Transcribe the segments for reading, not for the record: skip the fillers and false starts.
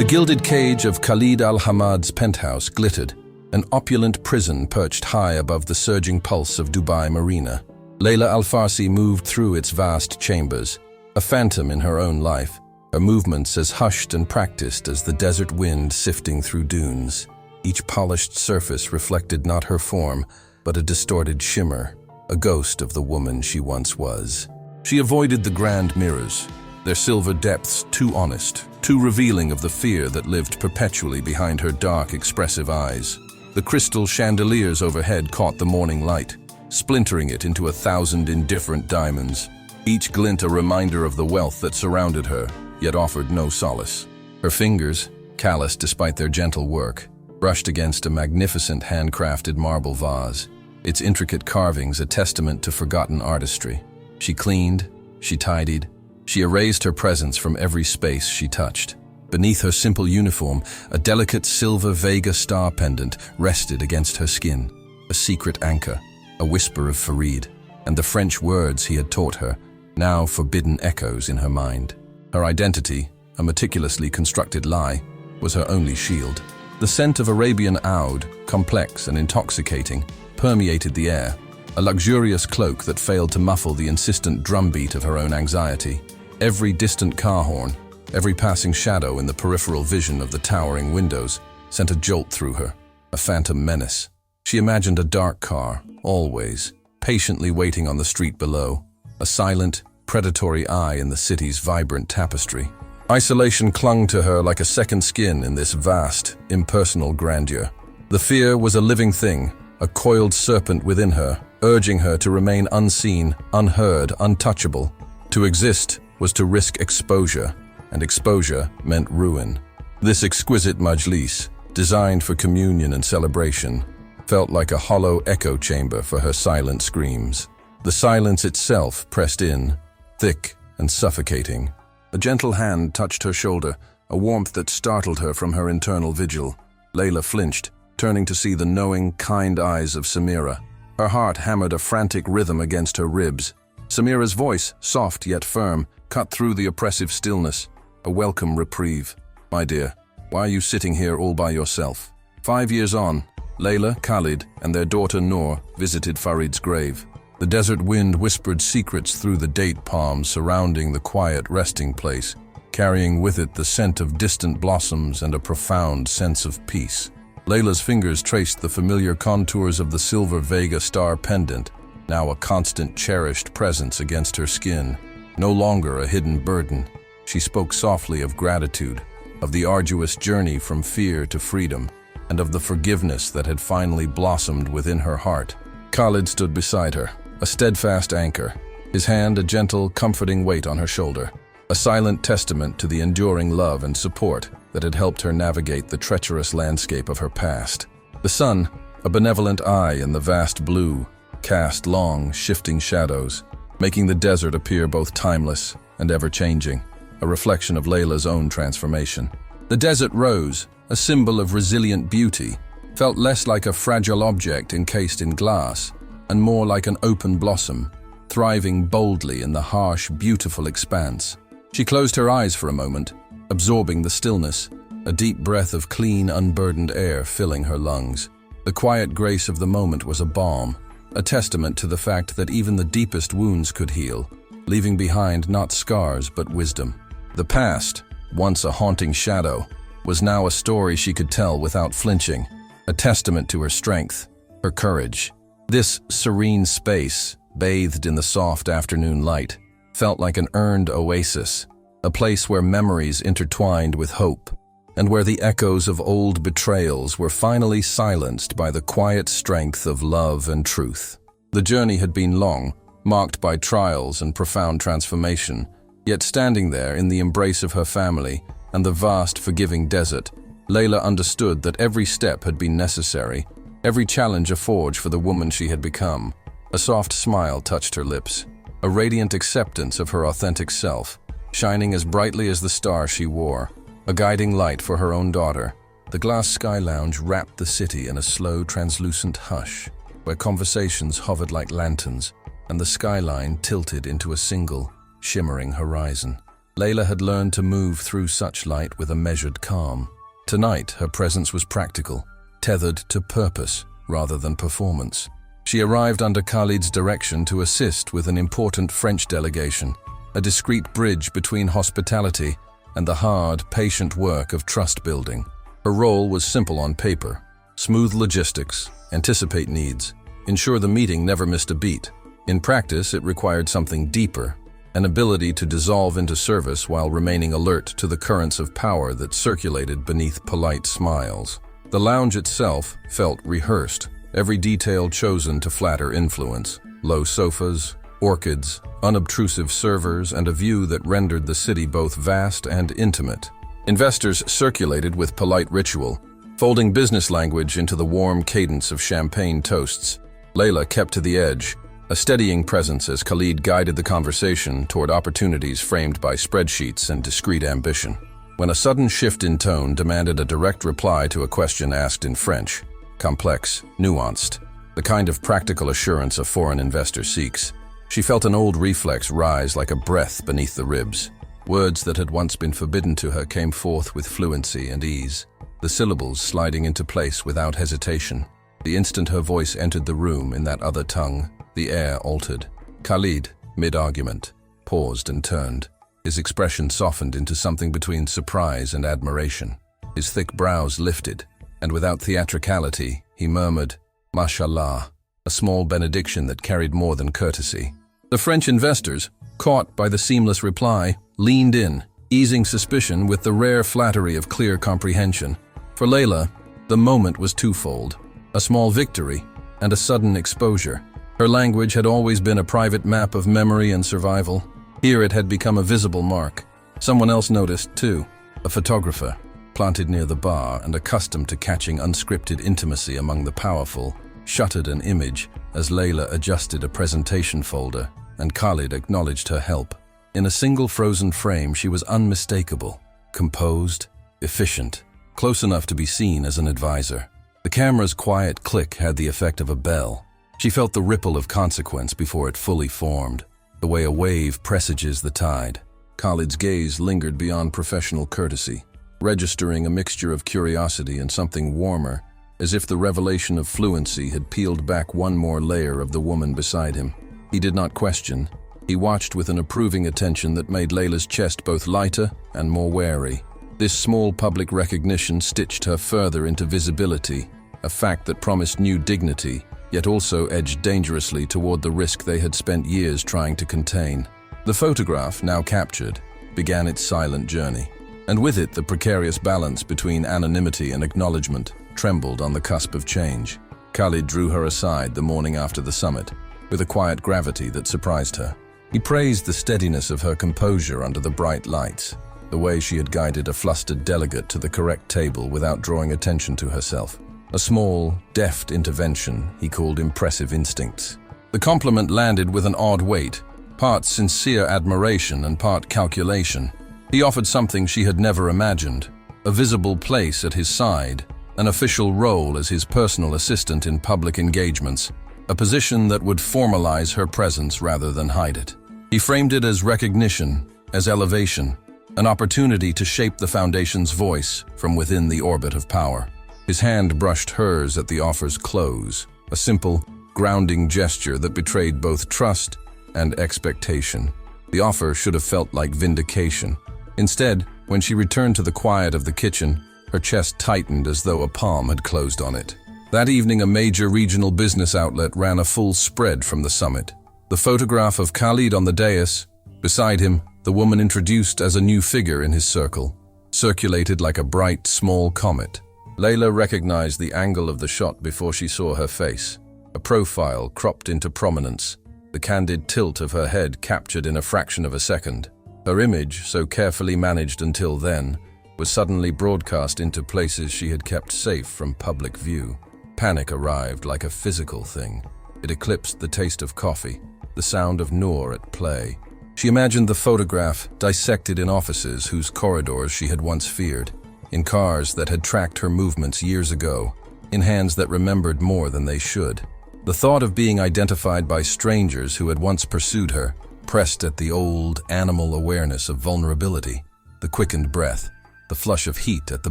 The gilded cage of Khalid al-Hamad's penthouse glittered, an opulent prison perched high above the surging pulse of Dubai Marina. Layla Al-Farsi moved through its vast chambers, a phantom in her own life, her movements as hushed and practiced as the desert wind sifting through dunes. Each polished surface reflected not her form, but a distorted shimmer, a ghost of the woman she once was. She avoided the grand mirrors, their silver depths too honest, too revealing of the fear that lived perpetually behind her dark, expressive eyes. The crystal chandeliers overhead caught the morning light, splintering it into 1,000 indifferent diamonds, each glint a reminder of the wealth that surrounded her, yet offered no solace. Her fingers, callous despite their gentle work, brushed against a magnificent handcrafted marble vase, its intricate carvings a testament to forgotten artistry. She cleaned, she tidied, she erased her presence from every space she touched. Beneath her simple uniform, a delicate silver Vega star pendant rested against her skin, a secret anchor, a whisper of Farid, and the French words he had taught her, now forbidden echoes in her mind. Her identity, a meticulously constructed lie, was her only shield. The scent of Arabian oud, complex and intoxicating, permeated the air, a luxurious cloak that failed to muffle the insistent drumbeat of her own anxiety. Every distant car horn, every passing shadow in the peripheral vision of the towering windows sent a jolt through her, a phantom menace. She imagined a dark car, always, patiently waiting on the street below, a silent, predatory eye in the city's vibrant tapestry. Isolation clung to her like a second skin in this vast, impersonal grandeur. The fear was a living thing, a coiled serpent within her, urging her to remain unseen, unheard, untouchable. To exist was to risk exposure, and exposure meant ruin. This exquisite majlis, designed for communion and celebration, felt like a hollow echo chamber for her silent screams. The silence itself pressed in, thick and suffocating. A gentle hand touched her shoulder, a warmth that startled her from her internal vigil. Layla flinched, turning to see the knowing, kind eyes of Samira. Her heart hammered a frantic rhythm against her ribs. Samira's voice, soft yet firm, cut through the oppressive stillness. A welcome reprieve. "My dear, why are you sitting here all by yourself?" 5 years on, Layla, Khalid, and their daughter Noor visited Farid's grave. The desert wind whispered secrets through the date palms surrounding the quiet resting place, carrying with it the scent of distant blossoms and a profound sense of peace. Layla's fingers traced the familiar contours of the silver Vega star pendant, now a constant cherished presence against her skin, no longer a hidden burden. She spoke softly of gratitude, of the arduous journey from fear to freedom, and of the forgiveness that had finally blossomed within her heart. Khalid stood beside her, a steadfast anchor, his hand a gentle, comforting weight on her shoulder, a silent testament to the enduring love and support that had helped her navigate the treacherous landscape of her past. The sun, a benevolent eye in the vast blue, cast long, shifting shadows, making the desert appear both timeless and ever-changing, a reflection of Layla's own transformation. The desert rose, a symbol of resilient beauty, felt less like a fragile object encased in glass, and more like an open blossom, thriving boldly in the harsh, beautiful expanse. She closed her eyes for a moment, absorbing the stillness, a deep breath of clean, unburdened air filling her lungs. The quiet grace of the moment was a balm, a testament to the fact that even the deepest wounds could heal, leaving behind not scars but wisdom. The past, once a haunting shadow, was now a story she could tell without flinching, a testament to her strength, her courage. This serene space, bathed in the soft afternoon light, felt like an earned oasis, a place where memories intertwined with hope, and where the echoes of old betrayals were finally silenced by the quiet strength of love and truth. The journey had been long, marked by trials and profound transformation, yet standing there in the embrace of her family and the vast, forgiving desert, Layla understood that every step had been necessary, every challenge a forge for the woman she had become. A soft smile touched her lips, a radiant acceptance of her authentic self, shining as brightly as the star she wore, a guiding light for her own daughter. The glass sky lounge wrapped the city in a slow, translucent hush, where conversations hovered like lanterns, and the skyline tilted into a single, shimmering horizon. Layla had learned to move through such light with a measured calm. Tonight, her presence was practical, tethered to purpose rather than performance. She arrived under Khalid's direction to assist with an important French delegation, a discreet bridge between hospitality and the hard, patient work of trust building. Her role was simple on paper: smooth logistics, anticipate needs, ensure the meeting never missed a beat. In practice, it required something deeper, an ability to dissolve into service while remaining alert to the currents of power that circulated beneath polite smiles. The lounge itself felt rehearsed, every detail chosen to flatter influence: low sofas, orchids, unobtrusive servers, and a view that rendered the city both vast and intimate. Investors circulated with polite ritual, folding business language into the warm cadence of champagne toasts. Layla kept to the edge, a steadying presence as Khalid guided the conversation toward opportunities framed by spreadsheets and discreet ambition. When a sudden shift in tone demanded a direct reply to a question asked in French, complex, nuanced, the kind of practical assurance a foreign investor seeks, she felt an old reflex rise like a breath beneath the ribs. Words that had once been forbidden to her came forth with fluency and ease, the syllables sliding into place without hesitation. The instant her voice entered the room in that other tongue, the air altered. Khalid, mid-argument, paused and turned. His expression softened into something between surprise and admiration. His thick brows lifted, and without theatricality, he murmured, "Mashallah," a small benediction that carried more than courtesy. The French investors, caught by the seamless reply, leaned in, easing suspicion with the rare flattery of clear comprehension. For Layla, the moment was twofold: a small victory and a sudden exposure. Her language had always been a private map of memory and survival. Here it had become a visible mark. Someone else noticed, too: a photographer, planted near the bar and accustomed to catching unscripted intimacy among the powerful, shuttered an image as Layla adjusted a presentation folder, and Khalid acknowledged her help. In a single frozen frame, she was unmistakable, composed, efficient, close enough to be seen as an advisor. The camera's quiet click had the effect of a bell. She felt the ripple of consequence before it fully formed, the way a wave presages the tide. Khalid's gaze lingered beyond professional courtesy, registering a mixture of curiosity and something warmer, as if the revelation of fluency had peeled back one more layer of the woman beside him. He did not question. He watched with an approving attention that made Layla's chest both lighter and more wary. This small public recognition stitched her further into visibility, a fact that promised new dignity, yet also edged dangerously toward the risk they had spent years trying to contain. The photograph, now captured, began its silent journey, and with it the precarious balance between anonymity and acknowledgement trembled on the cusp of change. Khalid drew her aside the morning after the summit, with a quiet gravity that surprised her. He praised the steadiness of her composure under the bright lights, the way she had guided a flustered delegate to the correct table without drawing attention to herself. A small, deft intervention he called impressive instincts. The compliment landed with an odd weight, part sincere admiration and part calculation. He offered something she had never imagined: a visible place at his side, an official role as his personal assistant in public engagements, a position that would formalize her presence rather than hide it. He framed it as recognition, as elevation, an opportunity to shape the Foundation's voice from within the orbit of power. His hand brushed hers at the offer's close, a simple, grounding gesture that betrayed both trust and expectation. The offer should have felt like vindication. Instead, when she returned to the quiet of the kitchen, her chest tightened as though a palm had closed on it. That evening, a major regional business outlet ran a full spread from the summit. The photograph of Khalid on the dais, beside him, the woman introduced as a new figure in his circle, circulated like a bright, small comet. Layla recognized the angle of the shot before she saw her face, a profile cropped into prominence, the candid tilt of her head captured in a fraction of a second. Her image, so carefully managed until then, was suddenly broadcast into places she had kept safe from public view. Panic arrived like a physical thing. It eclipsed the taste of coffee, the sound of Noor at play. She imagined the photograph dissected in offices whose corridors she had once feared, in cars that had tracked her movements years ago, in hands that remembered more than they should. The thought of being identified by strangers who had once pursued her, pressed at the old animal awareness of vulnerability, the quickened breath, the flush of heat at the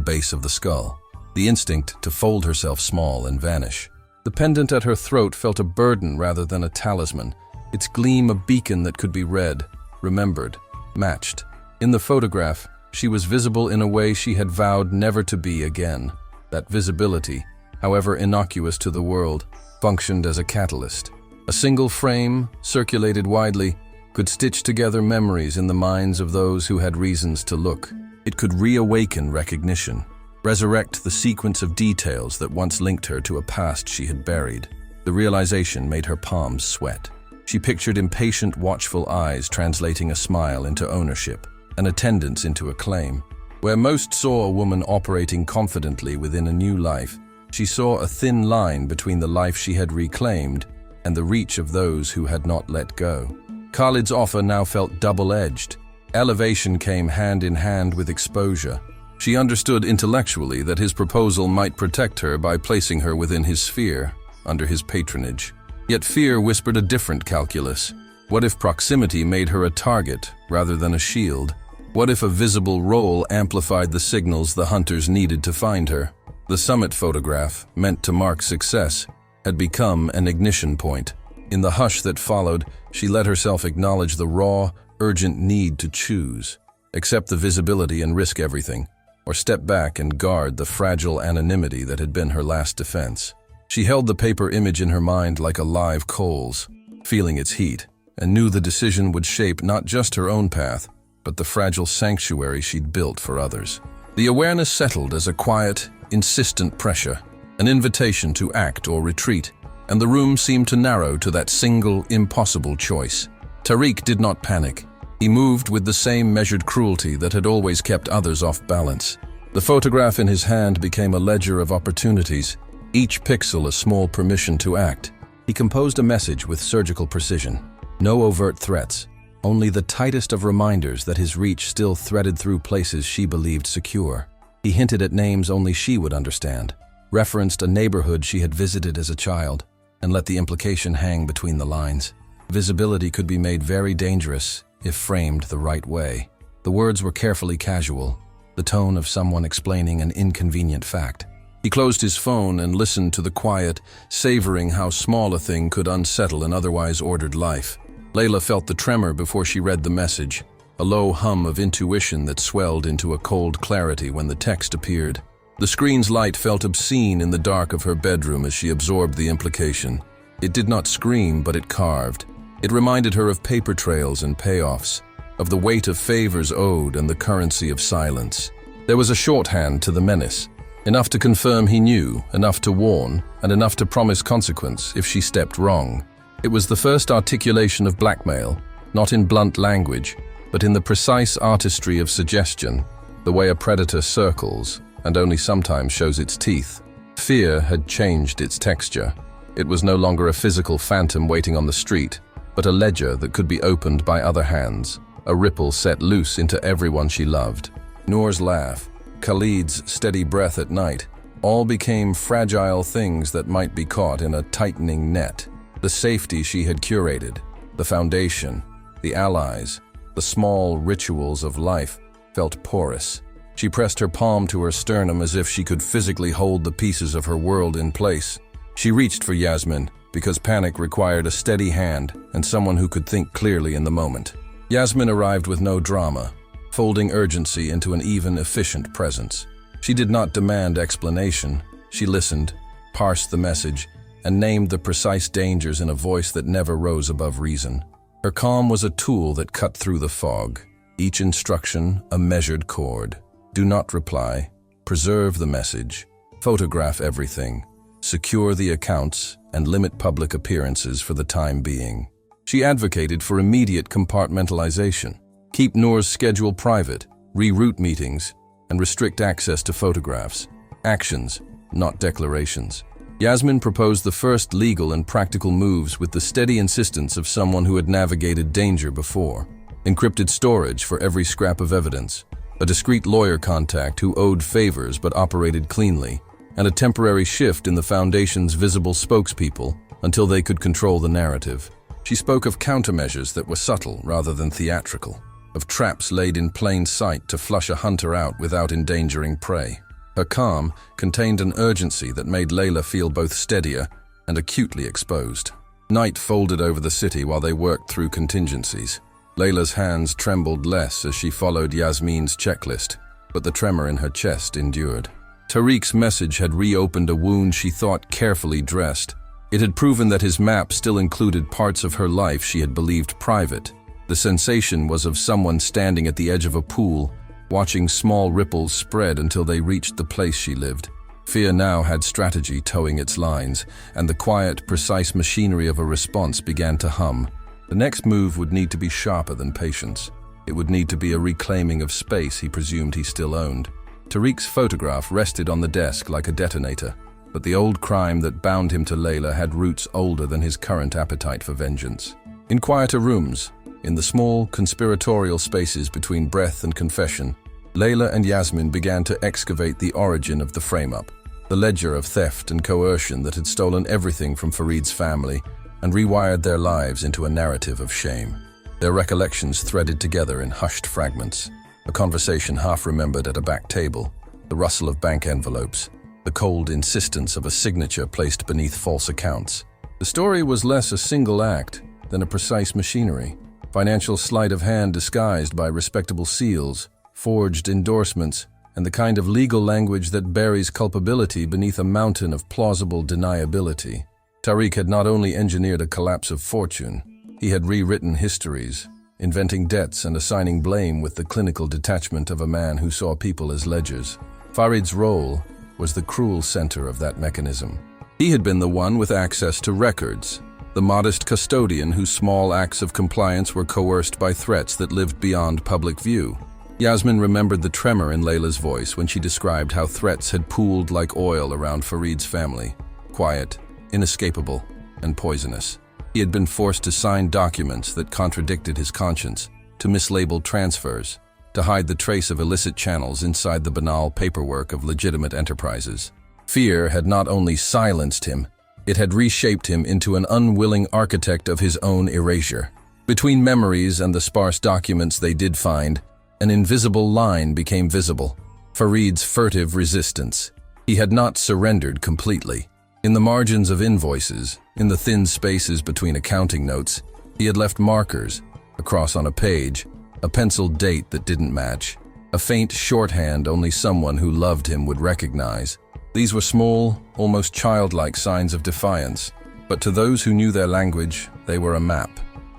base of the skull, the instinct to fold herself small and vanish. The pendant at her throat felt a burden rather than a talisman, its gleam a beacon that could be read, remembered, matched. In the photograph, she was visible in a way she had vowed never to be again. That visibility, however innocuous to the world, functioned as a catalyst. A single frame, circulated widely, could stitch together memories in the minds of those who had reasons to look. It could reawaken recognition, resurrect the sequence of details that once linked her to a past she had buried. The realization made her palms sweat. She pictured impatient, watchful eyes translating a smile into ownership, an attendance into a claim. Where most saw a woman operating confidently within a new life, she saw a thin line between the life she had reclaimed and the reach of those who had not let go. Khalid's offer now felt double-edged. Elevation came hand in hand with exposure. She understood intellectually that his proposal might protect her by placing her within his sphere, under his patronage. Yet fear whispered a different calculus. What if proximity made her a target rather than a shield? What if a visible role amplified the signals the hunters needed to find her? The summit photograph, meant to mark success, had become an ignition point. In the hush that followed, she let herself acknowledge the raw, urgent need to choose. Accept the visibility and risk everything, or step back and guard the fragile anonymity that had been her last defense. She held the paper image in her mind like a live coals, feeling its heat, and knew the decision would shape not just her own path, but the fragile sanctuary she'd built for others. The awareness settled as a quiet, insistent pressure, an invitation to act or retreat, and the room seemed to narrow to that single, impossible choice. Tariq did not panic. He moved with the same measured cruelty that had always kept others off balance. The photograph in his hand became a ledger of opportunities, each pixel a small permission to act. He composed a message with surgical precision. No overt threats, only the tightest of reminders that his reach still threaded through places she believed secure. He hinted at names only she would understand, referenced a neighborhood she had visited as a child, and let the implication hang between the lines. Visibility could be made very dangerous if framed the right way. The words were carefully casual, the tone of someone explaining an inconvenient fact. He closed his phone and listened to the quiet, savoring how small a thing could unsettle an otherwise ordered life. Layla felt the tremor before she read the message, a low hum of intuition that swelled into a cold clarity when the text appeared. The screen's light felt obscene in the dark of her bedroom as she absorbed the implication. It did not scream, but it carved. It reminded her of paper trails and payoffs, of the weight of favors owed and the currency of silence. There was a shorthand to the menace, enough to confirm he knew, enough to warn, and enough to promise consequence if she stepped wrong. It was the first articulation of blackmail, not in blunt language, but in the precise artistry of suggestion, the way a predator circles and only sometimes shows its teeth. Fear had changed its texture. It was no longer a physical phantom waiting on the street, but a ledger that could be opened by other hands, a ripple set loose into everyone she loved. Noor's laugh, Khalid's steady breath at night, all became fragile things that might be caught in a tightening net. The safety she had curated, the foundation, the allies, the small rituals of life felt porous. She pressed her palm to her sternum as if she could physically hold the pieces of her world in place. She reached for Yasmin because panic required a steady hand and someone who could think clearly in the moment. Yasmin arrived with no drama, folding urgency into an even, efficient presence. She did not demand explanation. She listened, parsed the message, and named the precise dangers in a voice that never rose above reason. Her calm was a tool that cut through the fog, each instruction a measured chord. Do not reply, preserve the message, photograph everything, secure the accounts, and limit public appearances for the time being. She advocated for immediate compartmentalization. Keep Noor's schedule private, reroute meetings, and restrict access to photographs. Actions, not declarations. Yasmin proposed the first legal and practical moves with the steady insistence of someone who had navigated danger before. Encrypted storage for every scrap of evidence, a discreet lawyer contact who owed favors but operated cleanly, and a temporary shift in the Foundation's visible spokespeople until they could control the narrative. She spoke of countermeasures that were subtle rather than theatrical, of traps laid in plain sight to flush a hunter out without endangering prey. Her calm contained an urgency that made Layla feel both steadier and acutely exposed. Night folded over the city while they worked through contingencies. Layla's hands trembled less as she followed Yasmin's checklist, but the tremor in her chest endured. Tariq's message had reopened a wound she thought carefully dressed. It had proven that his map still included parts of her life she had believed private. The sensation was of someone standing at the edge of a pool, watching small ripples spread until they reached the place she lived. Fear now had strategy towing its lines, and the quiet, precise machinery of a response began to hum. The next move would need to be sharper than patience. It would need to be a reclaiming of space he presumed he still owned. Tariq's photograph rested on the desk like a detonator, but the old crime that bound him to Layla had roots older than his current appetite for vengeance. In quieter rooms, in the small, conspiratorial spaces between breath and confession, Layla and Yasmin began to excavate the origin of the frame-up, the ledger of theft and coercion that had stolen everything from Farid's family and rewired their lives into a narrative of shame. Their recollections threaded together in hushed fragments, a conversation half-remembered at a back table, the rustle of bank envelopes, the cold insistence of a signature placed beneath false accounts. The story was less a single act than a precise machinery, financial sleight of hand disguised by respectable seals, forged endorsements, and the kind of legal language that buries culpability beneath a mountain of plausible deniability. Tariq had not only engineered a collapse of fortune, he had rewritten histories, inventing debts and assigning blame with the clinical detachment of a man who saw people as ledgers. Farid's role was the cruel center of that mechanism. He had been the one with access to records, the modest custodian whose small acts of compliance were coerced by threats that lived beyond public view. Yasmin remembered the tremor in Layla's voice when she described how threats had pooled like oil around Farid's family, quiet, inescapable, and poisonous. He had been forced to sign documents that contradicted his conscience, to mislabel transfers, to hide the trace of illicit channels inside the banal paperwork of legitimate enterprises. Fear had not only silenced him, it had reshaped him into an unwilling architect of his own erasure. Between memories and the sparse documents they did find, an invisible line became visible. Farid's furtive resistance. He had not surrendered completely. In the margins of invoices, in the thin spaces between accounting notes, he had left markers, a cross on a page, a penciled date that didn't match, a faint shorthand only someone who loved him would recognize. These were small, almost childlike signs of defiance, but to those who knew their language, they were a map.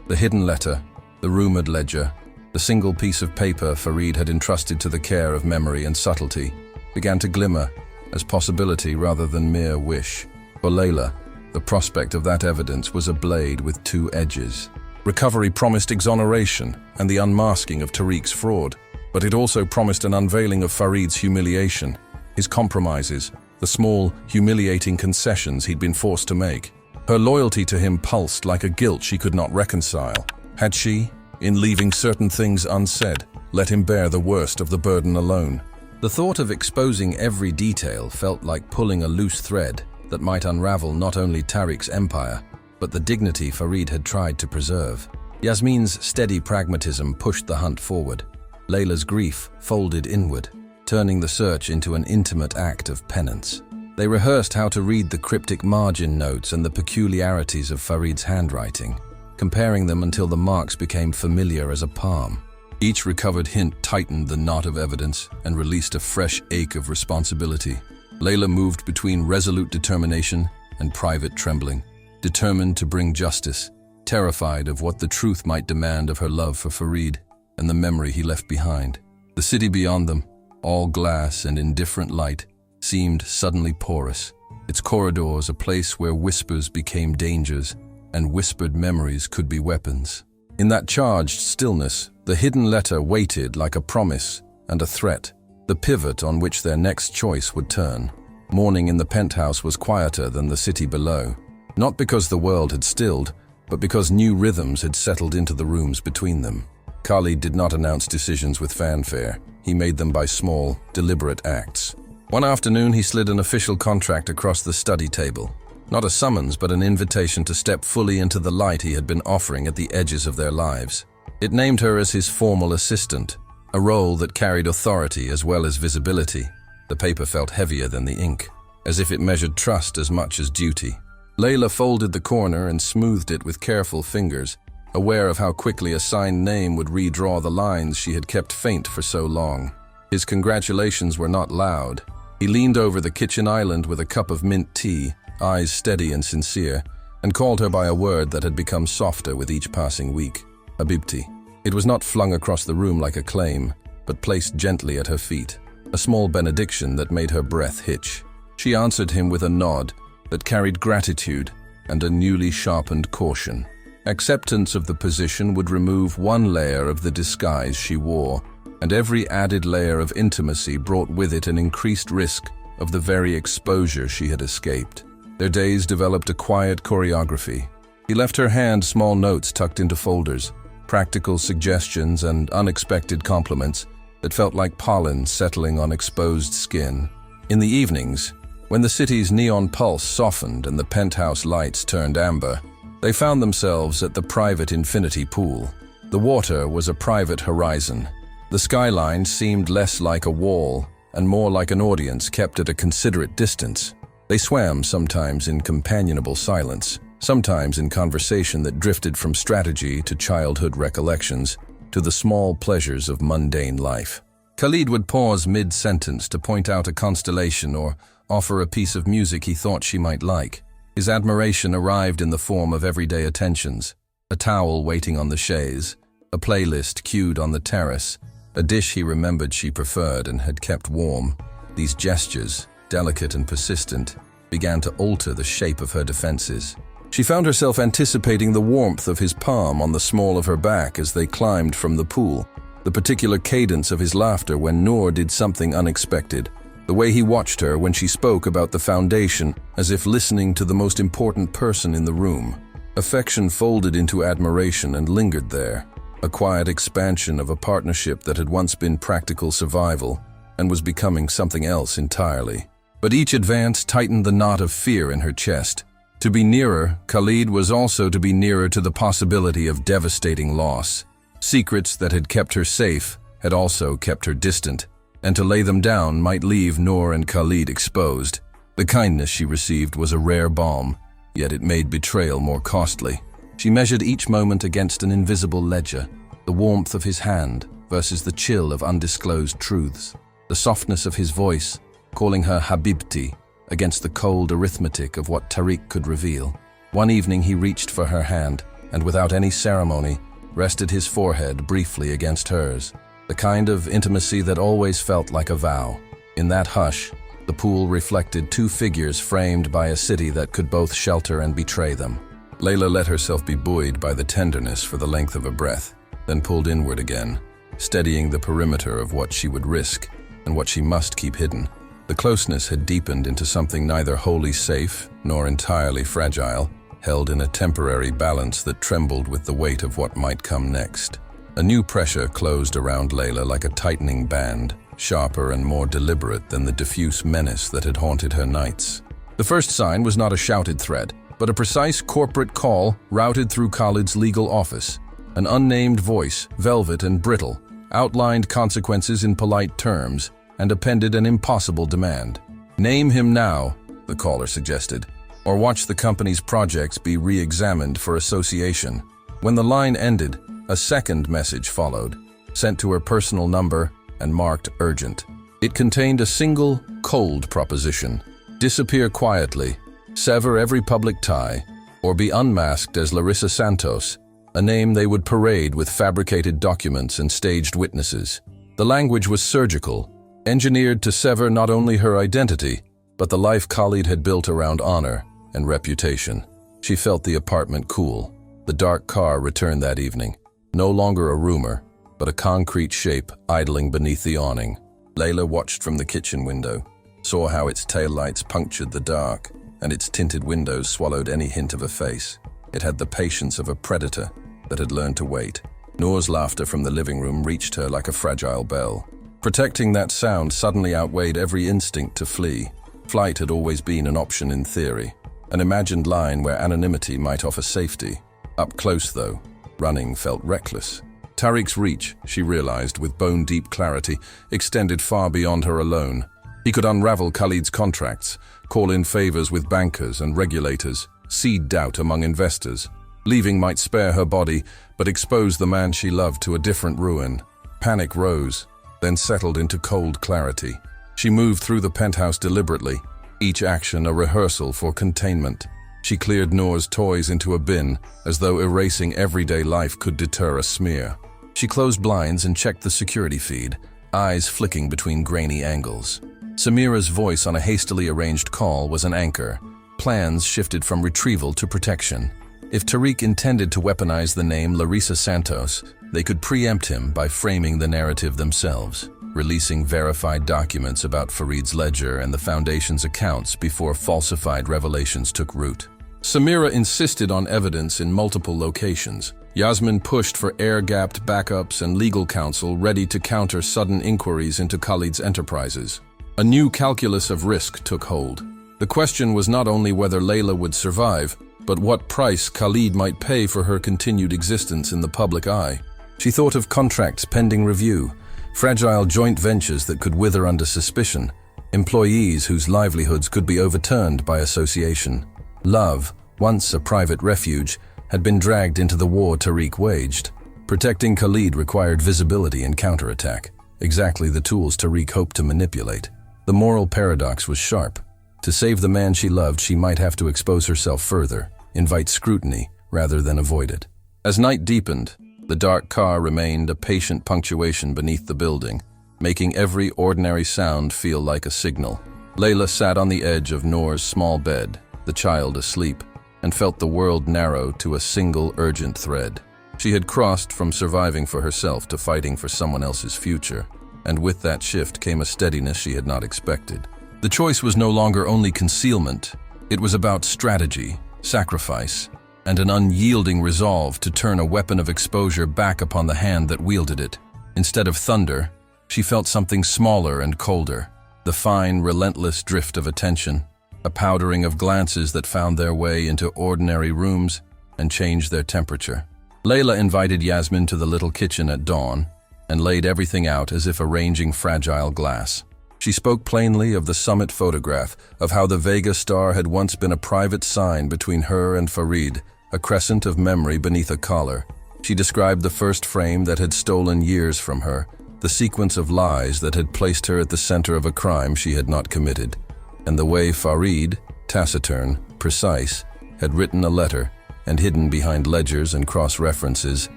The hidden letter, the rumored ledger, the single piece of paper Farid had entrusted to the care of memory and subtlety, began to glimmer as possibility rather than mere wish. For Layla, the prospect of that evidence was a blade with two edges. Recovery promised exoneration and the unmasking of Tariq's fraud, but it also promised an unveiling of Farid's humiliation, his compromises, the small, humiliating concessions he'd been forced to make. Her loyalty to him pulsed like a guilt she could not reconcile. Had she, in leaving certain things unsaid, let him bear the worst of the burden alone? The thought of exposing every detail felt like pulling a loose thread that might unravel not only Tariq's empire, but the dignity Farid had tried to preserve. Yasmin's steady pragmatism pushed the hunt forward. Layla's grief folded inward, turning the search into an intimate act of penance. They rehearsed how to read the cryptic margin notes and the peculiarities of Farid's handwriting, comparing them until the marks became familiar as a palm. Each recovered hint tightened the knot of evidence and released a fresh ache of responsibility. Layla moved between resolute determination and private trembling, determined to bring justice, terrified of what the truth might demand of her love for Farid and the memory he left behind. The city beyond them, all glass and indifferent light, seemed suddenly porous, its corridors a place where whispers became dangers and whispered memories could be weapons. In that charged stillness, the hidden letter waited like a promise and a threat, the pivot on which their next choice would turn. Morning in the penthouse was quieter than the city below, not because the world had stilled, but because new rhythms had settled into the rooms between them. Khalid did not announce decisions with fanfare. He made them by small, deliberate acts. One afternoon, he slid an official contract across the study table. Not a summons, but an invitation to step fully into the light he had been offering at the edges of their lives. It named her as his formal assistant, a role that carried authority as well as visibility. The paper felt heavier than the ink, as if it measured trust as much as duty. Layla folded the corner and smoothed it with careful fingers, aware of how quickly a signed name would redraw the lines she had kept faint for so long. His congratulations were not loud. He leaned over the kitchen island with a cup of mint tea, eyes steady and sincere, and called her by a word that had become softer with each passing week. Habibti. It was not flung across the room like a claim, but placed gently at her feet, a small benediction that made her breath hitch. She answered him with a nod that carried gratitude and a newly sharpened caution. Acceptance of the position would remove one layer of the disguise she wore, and every added layer of intimacy brought with it an increased risk of the very exposure she had escaped. Their days developed a quiet choreography. He left her hand small notes tucked into folders, practical suggestions and unexpected compliments that felt like pollen settling on exposed skin. In the evenings, when the city's neon pulse softened and the penthouse lights turned amber, they found themselves at the private infinity pool. The water was a private horizon. The skyline seemed less like a wall and more like an audience kept at a considerate distance. They swam sometimes in companionable silence, sometimes in conversation that drifted from strategy to childhood recollections, to the small pleasures of mundane life. Khalid would pause mid-sentence to point out a constellation or offer a piece of music he thought she might like. His admiration arrived in the form of everyday attentions: a towel waiting on the chaise, a playlist queued on the terrace, a dish he remembered she preferred and had kept warm. These gestures, delicate and persistent, began to alter the shape of her defenses. She found herself anticipating the warmth of his palm on the small of her back as they climbed from the pool, the particular cadence of his laughter when Noor did something unexpected, the way he watched her when she spoke about the foundation as if listening to the most important person in the room. Affection folded into admiration and lingered there, a quiet expansion of a partnership that had once been practical survival and was becoming something else entirely. But each advance tightened the knot of fear in her chest. To be nearer, Khalid was also to be nearer to the possibility of devastating loss. Secrets that had kept her safe had also kept her distant, and to lay them down might leave Noor and Khalid exposed. The kindness she received was a rare balm, yet it made betrayal more costly. She measured each moment against an invisible ledger, the warmth of his hand versus the chill of undisclosed truths, the softness of his voice, calling her Habibti, against the cold arithmetic of what Tariq could reveal. One evening he reached for her hand, and without any ceremony, rested his forehead briefly against hers, the kind of intimacy that always felt like a vow. In that hush, the pool reflected two figures framed by a city that could both shelter and betray them. Layla let herself be buoyed by the tenderness for the length of a breath, then pulled inward again, steadying the perimeter of what she would risk and what she must keep hidden. The closeness had deepened into something neither wholly safe nor entirely fragile, held in a temporary balance that trembled with the weight of what might come next. A new pressure closed around Layla like a tightening band, sharper and more deliberate than the diffuse menace that had haunted her nights. The first sign was not a shouted threat, but a precise corporate call routed through Khalid's legal office. An unnamed voice, velvet and brittle, outlined consequences in polite terms, and appended an impossible demand. "Name him now," the caller suggested, "or watch the company's projects be re-examined for association." When the line ended, a second message followed, sent to her personal number and marked urgent. It contained a single, cold proposition: disappear quietly, sever every public tie, or be unmasked as Larissa Santos, a name they would parade with fabricated documents and staged witnesses. The language was surgical, engineered to sever not only her identity, but the life Khalid had built around honor and reputation. She felt the apartment cool. The dark car returned that evening, no longer a rumor, but a concrete shape idling beneath the awning. Layla watched from the kitchen window, saw how its taillights punctured the dark, and its tinted windows swallowed any hint of a face. It had the patience of a predator that had learned to wait. Noor's laughter from the living room reached her like a fragile bell. Protecting that sound suddenly outweighed every instinct to flee. Flight had always been an option in theory, an imagined line where anonymity might offer safety. Up close, though, running felt reckless. Tariq's reach, she realized with bone-deep clarity, extended far beyond her alone. He could unravel Khalid's contracts, call in favors with bankers and regulators, seed doubt among investors. Leaving might spare her body, but expose the man she loved to a different ruin. Panic rose, then settled into cold clarity. She moved through the penthouse deliberately, each action a rehearsal for containment. She cleared Noor's toys into a bin, as though erasing everyday life could deter a smear. She closed blinds and checked the security feed, eyes flicking between grainy angles. Samira's voice on a hastily arranged call was an anchor. Plans shifted from retrieval to protection. If Tariq intended to weaponize the name Larissa Santos, they could preempt him by framing the narrative themselves, releasing verified documents about Farid's ledger and the Foundation's accounts before falsified revelations took root. Samira insisted on evidence in multiple locations. Yasmin pushed for air-gapped backups and legal counsel ready to counter sudden inquiries into Khalid's enterprises. A new calculus of risk took hold. The question was not only whether Layla would survive, but what price Khalid might pay for her continued existence in the public eye. She thought of contracts pending review, fragile joint ventures that could wither under suspicion, employees whose livelihoods could be overturned by association. Love, once a private refuge, had been dragged into the war Tariq waged. Protecting Khalid required visibility and counterattack, exactly the tools Tariq hoped to manipulate. The moral paradox was sharp. To save the man she loved, she might have to expose herself further, invite scrutiny rather than avoid it. As night deepened, the dark car remained a patient punctuation beneath the building, making every ordinary sound feel like a signal. Layla sat on the edge of Noor's small bed, the child asleep, and felt the world narrow to a single urgent thread. She had crossed from surviving for herself to fighting for someone else's future, and with that shift came a steadiness she had not expected. The choice was no longer only concealment. It was about strategy, sacrifice, and an unyielding resolve to turn a weapon of exposure back upon the hand that wielded it. Instead of thunder, she felt something smaller and colder, the fine, relentless drift of attention, a powdering of glances that found their way into ordinary rooms and changed their temperature. Layla invited Yasmin to the little kitchen at dawn and laid everything out as if arranging fragile glass. She spoke plainly of the summit photograph, of how the Vega star had once been a private sign between her and Farid, a crescent of memory beneath a collar. She described the first frame that had stolen years from her, the sequence of lies that had placed her at the center of a crime she had not committed, and the way Farid, taciturn, precise, had written a letter and hidden behind ledgers and cross-references,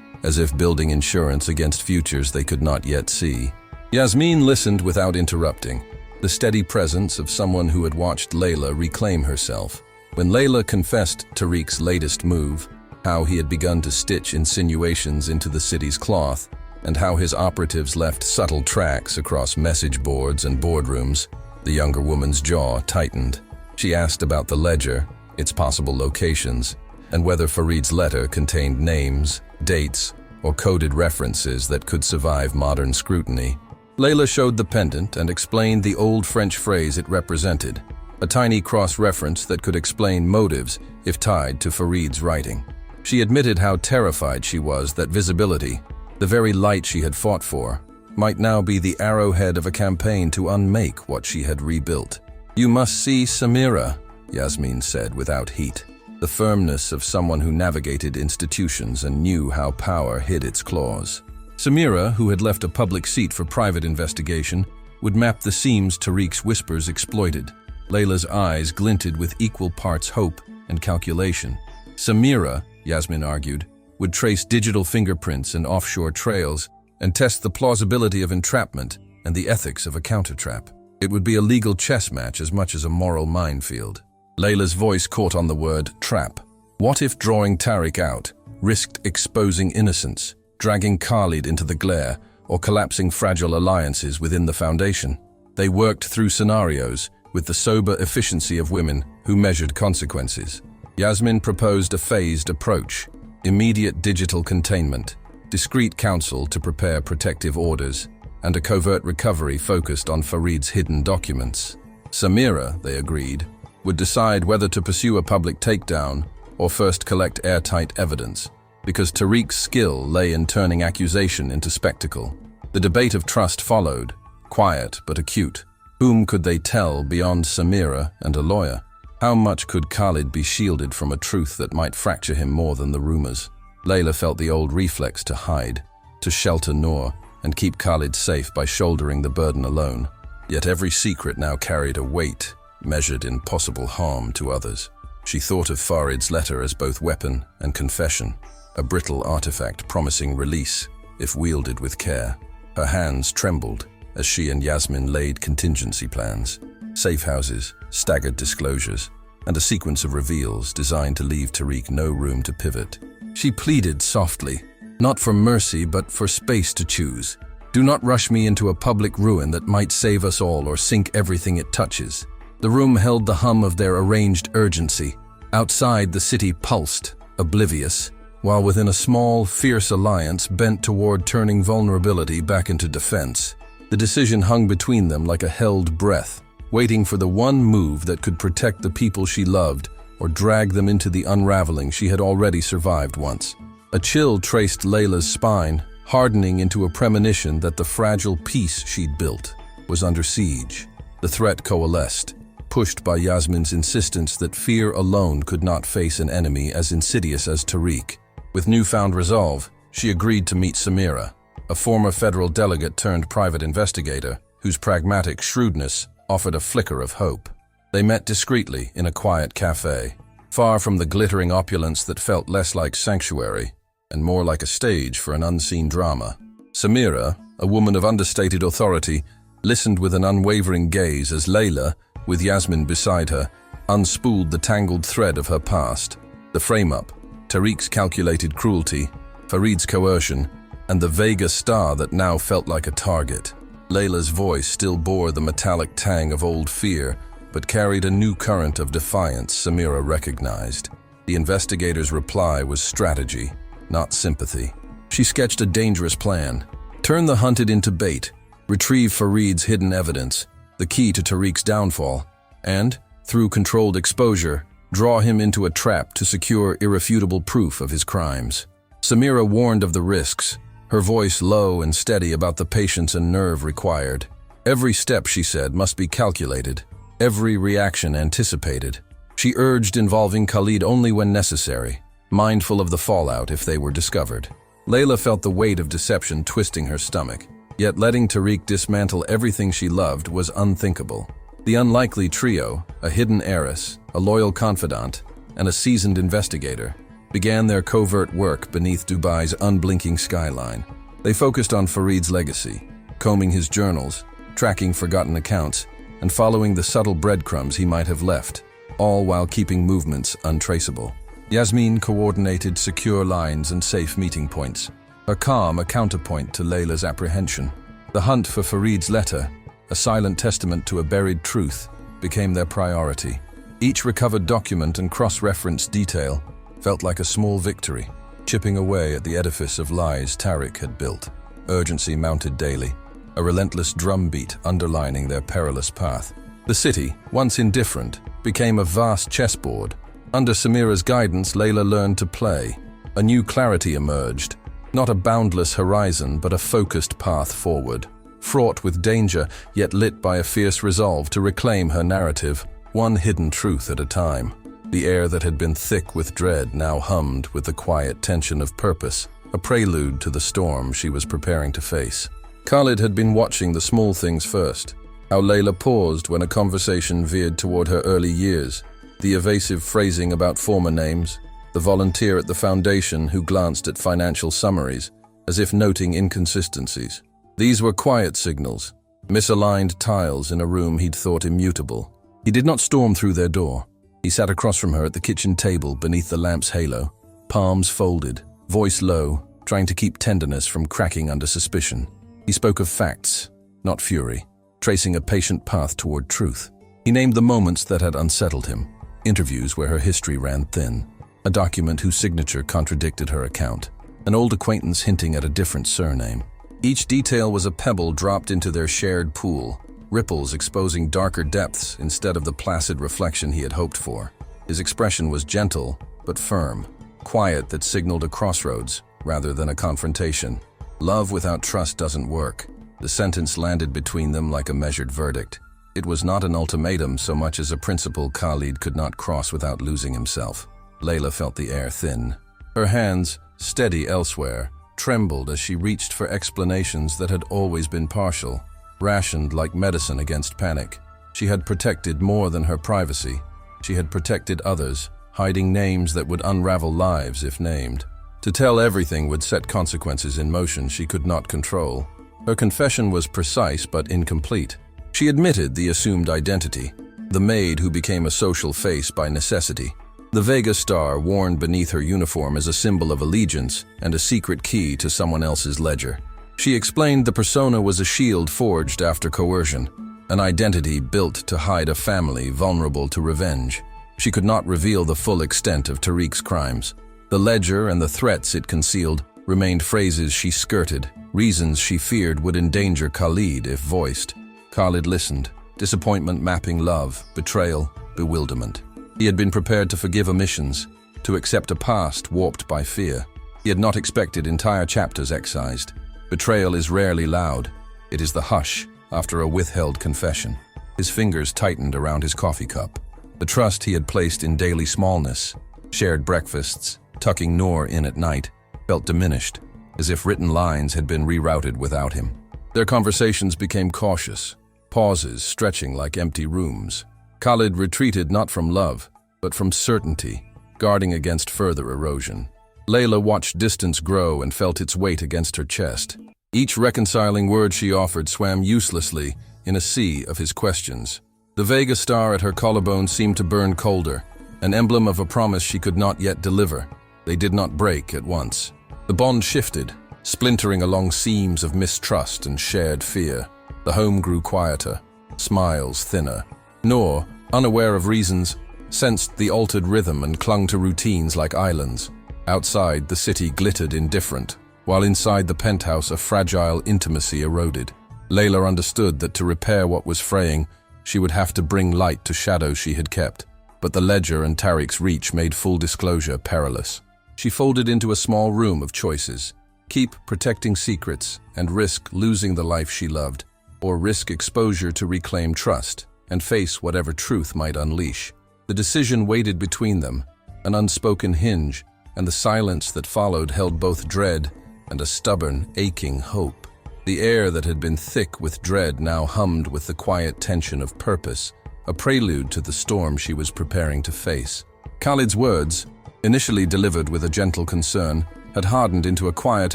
as if building insurance against futures they could not yet see. Yasmin listened without interrupting, the steady presence of someone who had watched Layla reclaim herself. When Layla confessed Tariq's latest move, how he had begun to stitch insinuations into the city's cloth, and how his operatives left subtle tracks across message boards and boardrooms, the younger woman's jaw tightened. She asked about the ledger, its possible locations, and whether Farid's letter contained names, dates, or coded references that could survive modern scrutiny. Layla showed the pendant and explained the old French phrase it represented, a tiny cross-reference that could explain motives if tied to Farid's writing. She admitted how terrified she was that visibility, the very light she had fought for, might now be the arrowhead of a campaign to unmake what she had rebuilt. "You must see Samira," Yasmin said without heat, the firmness of someone who navigated institutions and knew how power hid its claws. Samira, who had left a public seat for private investigation, would map the seams Tariq's whispers exploited. Layla's eyes glinted with equal parts hope and calculation. Samira, Yasmin argued, would trace digital fingerprints and offshore trails and test the plausibility of entrapment and the ethics of a countertrap. It would be a legal chess match as much as a moral minefield. Layla's voice caught on the word trap. What if drawing Tariq out risked exposing innocence, dragging Khalid into the glare, or collapsing fragile alliances within the Foundation? They worked through scenarios with the sober efficiency of women who measured consequences. Yasmin proposed a phased approach: immediate digital containment, discreet counsel to prepare protective orders, and a covert recovery focused on Farid's hidden documents. Samira, they agreed, would decide whether to pursue a public takedown or first collect airtight evidence, because Tariq's skill lay in turning accusation into spectacle. The debate of trust followed, quiet but acute. Whom could they tell beyond Samira and a lawyer? How much could Khalid be shielded from a truth that might fracture him more than the rumors? Layla felt the old reflex to hide, to shelter Noor, and keep Khalid safe by shouldering the burden alone. Yet every secret now carried a weight, measured in possible harm to others. She thought of Farid's letter as both weapon and confession, a brittle artifact promising release if wielded with care. Her hands trembled as she and Yasmin laid contingency plans, safe houses, staggered disclosures, and a sequence of reveals designed to leave Tariq no room to pivot. She pleaded softly, not for mercy but for space to choose. Do not rush me into a public ruin that might save us all or sink everything it touches. The room held the hum of their arranged urgency. Outside, the city pulsed, oblivious, while within a small, fierce alliance bent toward turning vulnerability back into defense. The decision hung between them like a held breath, waiting for the one move that could protect the people she loved or drag them into the unraveling she had already survived once. A chill traced Layla's spine, hardening into a premonition that the fragile peace she'd built was under siege. The threat coalesced, pushed by Yasmin's insistence that fear alone could not face an enemy as insidious as Tariq. With newfound resolve, she agreed to meet Samira, a former federal delegate turned private investigator whose pragmatic shrewdness offered a flicker of hope. They met discreetly in a quiet cafe, far from the glittering opulence that felt less like sanctuary and more like a stage for an unseen drama. Samira, a woman of understated authority, listened with an unwavering gaze as Layla, with Yasmin beside her, unspooled the tangled thread of her past. The frame-up, Tariq's calculated cruelty, Farid's coercion, and the Vega star that now felt like a target. Layla's voice still bore the metallic tang of old fear, but carried a new current of defiance Samira recognized. The investigator's reply was strategy, not sympathy. She sketched a dangerous plan. Turn the hunted into bait, retrieve Farid's hidden evidence, the key to Tariq's downfall, and, through controlled exposure, draw him into a trap to secure irrefutable proof of his crimes. Samira warned of the risks, her voice low and steady about the patience and nerve required. Every step, she said, must be calculated, every reaction anticipated. She urged involving Khalid only when necessary, mindful of the fallout if they were discovered. Layla felt the weight of deception twisting her stomach, yet letting Tariq dismantle everything she loved was unthinkable. The unlikely trio, a hidden heiress, a loyal confidant, and a seasoned investigator, began their covert work beneath Dubai's unblinking skyline. They focused on Farid's legacy, combing his journals, tracking forgotten accounts, and following the subtle breadcrumbs he might have left, all while keeping movements untraceable. Yasmin coordinated secure lines and safe meeting points, her calm a counterpoint to Layla's apprehension. The hunt for Farid's letter, a silent testament to a buried truth, became their priority. Each recovered document and cross-referenced detail felt like a small victory, chipping away at the edifice of lies Tariq had built. Urgency mounted daily, a relentless drumbeat underlining their perilous path. The city, once indifferent, became a vast chessboard. Under Samira's guidance, Layla learned to play. A new clarity emerged, not a boundless horizon, but a focused path forward, fraught with danger, yet lit by a fierce resolve to reclaim her narrative, one hidden truth at a time. The air that had been thick with dread now hummed with the quiet tension of purpose, a prelude to the storm she was preparing to face. Khalid had been watching the small things first, how Layla paused when a conversation veered toward her early years, the evasive phrasing about former names, the volunteer at the foundation who glanced at financial summaries, as if noting inconsistencies. These were quiet signals, misaligned tiles in a room he'd thought immutable. He did not storm through their door. He sat across from her at the kitchen table beneath the lamp's halo, palms folded, voice low, trying to keep tenderness from cracking under suspicion. He spoke of facts, not fury, tracing a patient path toward truth. He named the moments that had unsettled him, interviews where her history ran thin, a document whose signature contradicted her account, an old acquaintance hinting at a different surname. Each detail was a pebble dropped into their shared pool, ripples exposing darker depths instead of the placid reflection he had hoped for. His expression was gentle, but firm, quiet that signaled a crossroads rather than a confrontation. Love without trust doesn't work. The sentence landed between them like a measured verdict. It was not an ultimatum so much as a principle Khalid could not cross without losing himself. Layla felt the air thin. Her hands, steady elsewhere, trembled as she reached for explanations that had always been partial, rationed like medicine against panic. She had protected more than her privacy. She had protected others, hiding names that would unravel lives if named. To tell everything would set consequences in motion she could not control. Her confession was precise but incomplete. She admitted the assumed identity, the maid who became a social face by necessity. The Vega star worn beneath her uniform as a symbol of allegiance and a secret key to someone else's ledger. She explained the persona was a shield forged after coercion, an identity built to hide a family vulnerable to revenge. She could not reveal the full extent of Tariq's crimes. The ledger and the threats it concealed remained phrases she skirted, reasons she feared would endanger Khalid if voiced. Khalid listened, disappointment mapping love, betrayal, bewilderment. He had been prepared to forgive omissions, to accept a past warped by fear. He had not expected entire chapters excised. Betrayal is rarely loud. It is the hush after a withheld confession. His fingers tightened around his coffee cup. The trust he had placed in daily smallness, shared breakfasts, tucking Noor in at night, felt diminished, as if written lines had been rerouted without him. Their conversations became cautious, pauses stretching like empty rooms. Khalid retreated not from love, but from certainty, guarding against further erosion. Layla watched distance grow and felt its weight against her chest. Each reconciling word she offered swam uselessly in a sea of his questions. The Vega star at her collarbone seemed to burn colder, an emblem of a promise she could not yet deliver. They did not break at once. The bond shifted, splintering along seams of mistrust and shared fear. The home grew quieter, smiles thinner. Noor, unaware of reasons, sensed the altered rhythm and clung to routines like islands. Outside, the city glittered indifferent, while inside the penthouse a fragile intimacy eroded. Layla understood that to repair what was fraying, she would have to bring light to shadows she had kept. But the ledger and Tariq's reach made full disclosure perilous. She folded into a small room of choices. Keep protecting secrets and risk losing the life she loved, or risk exposure to reclaim trust and face whatever truth might unleash. The decision waited between them, an unspoken hinge, and the silence that followed held both dread and a stubborn, aching hope. The air that had been thick with dread now hummed with the quiet tension of purpose, a prelude to the storm she was preparing to face. Khalid's words, initially delivered with a gentle concern, had hardened into a quiet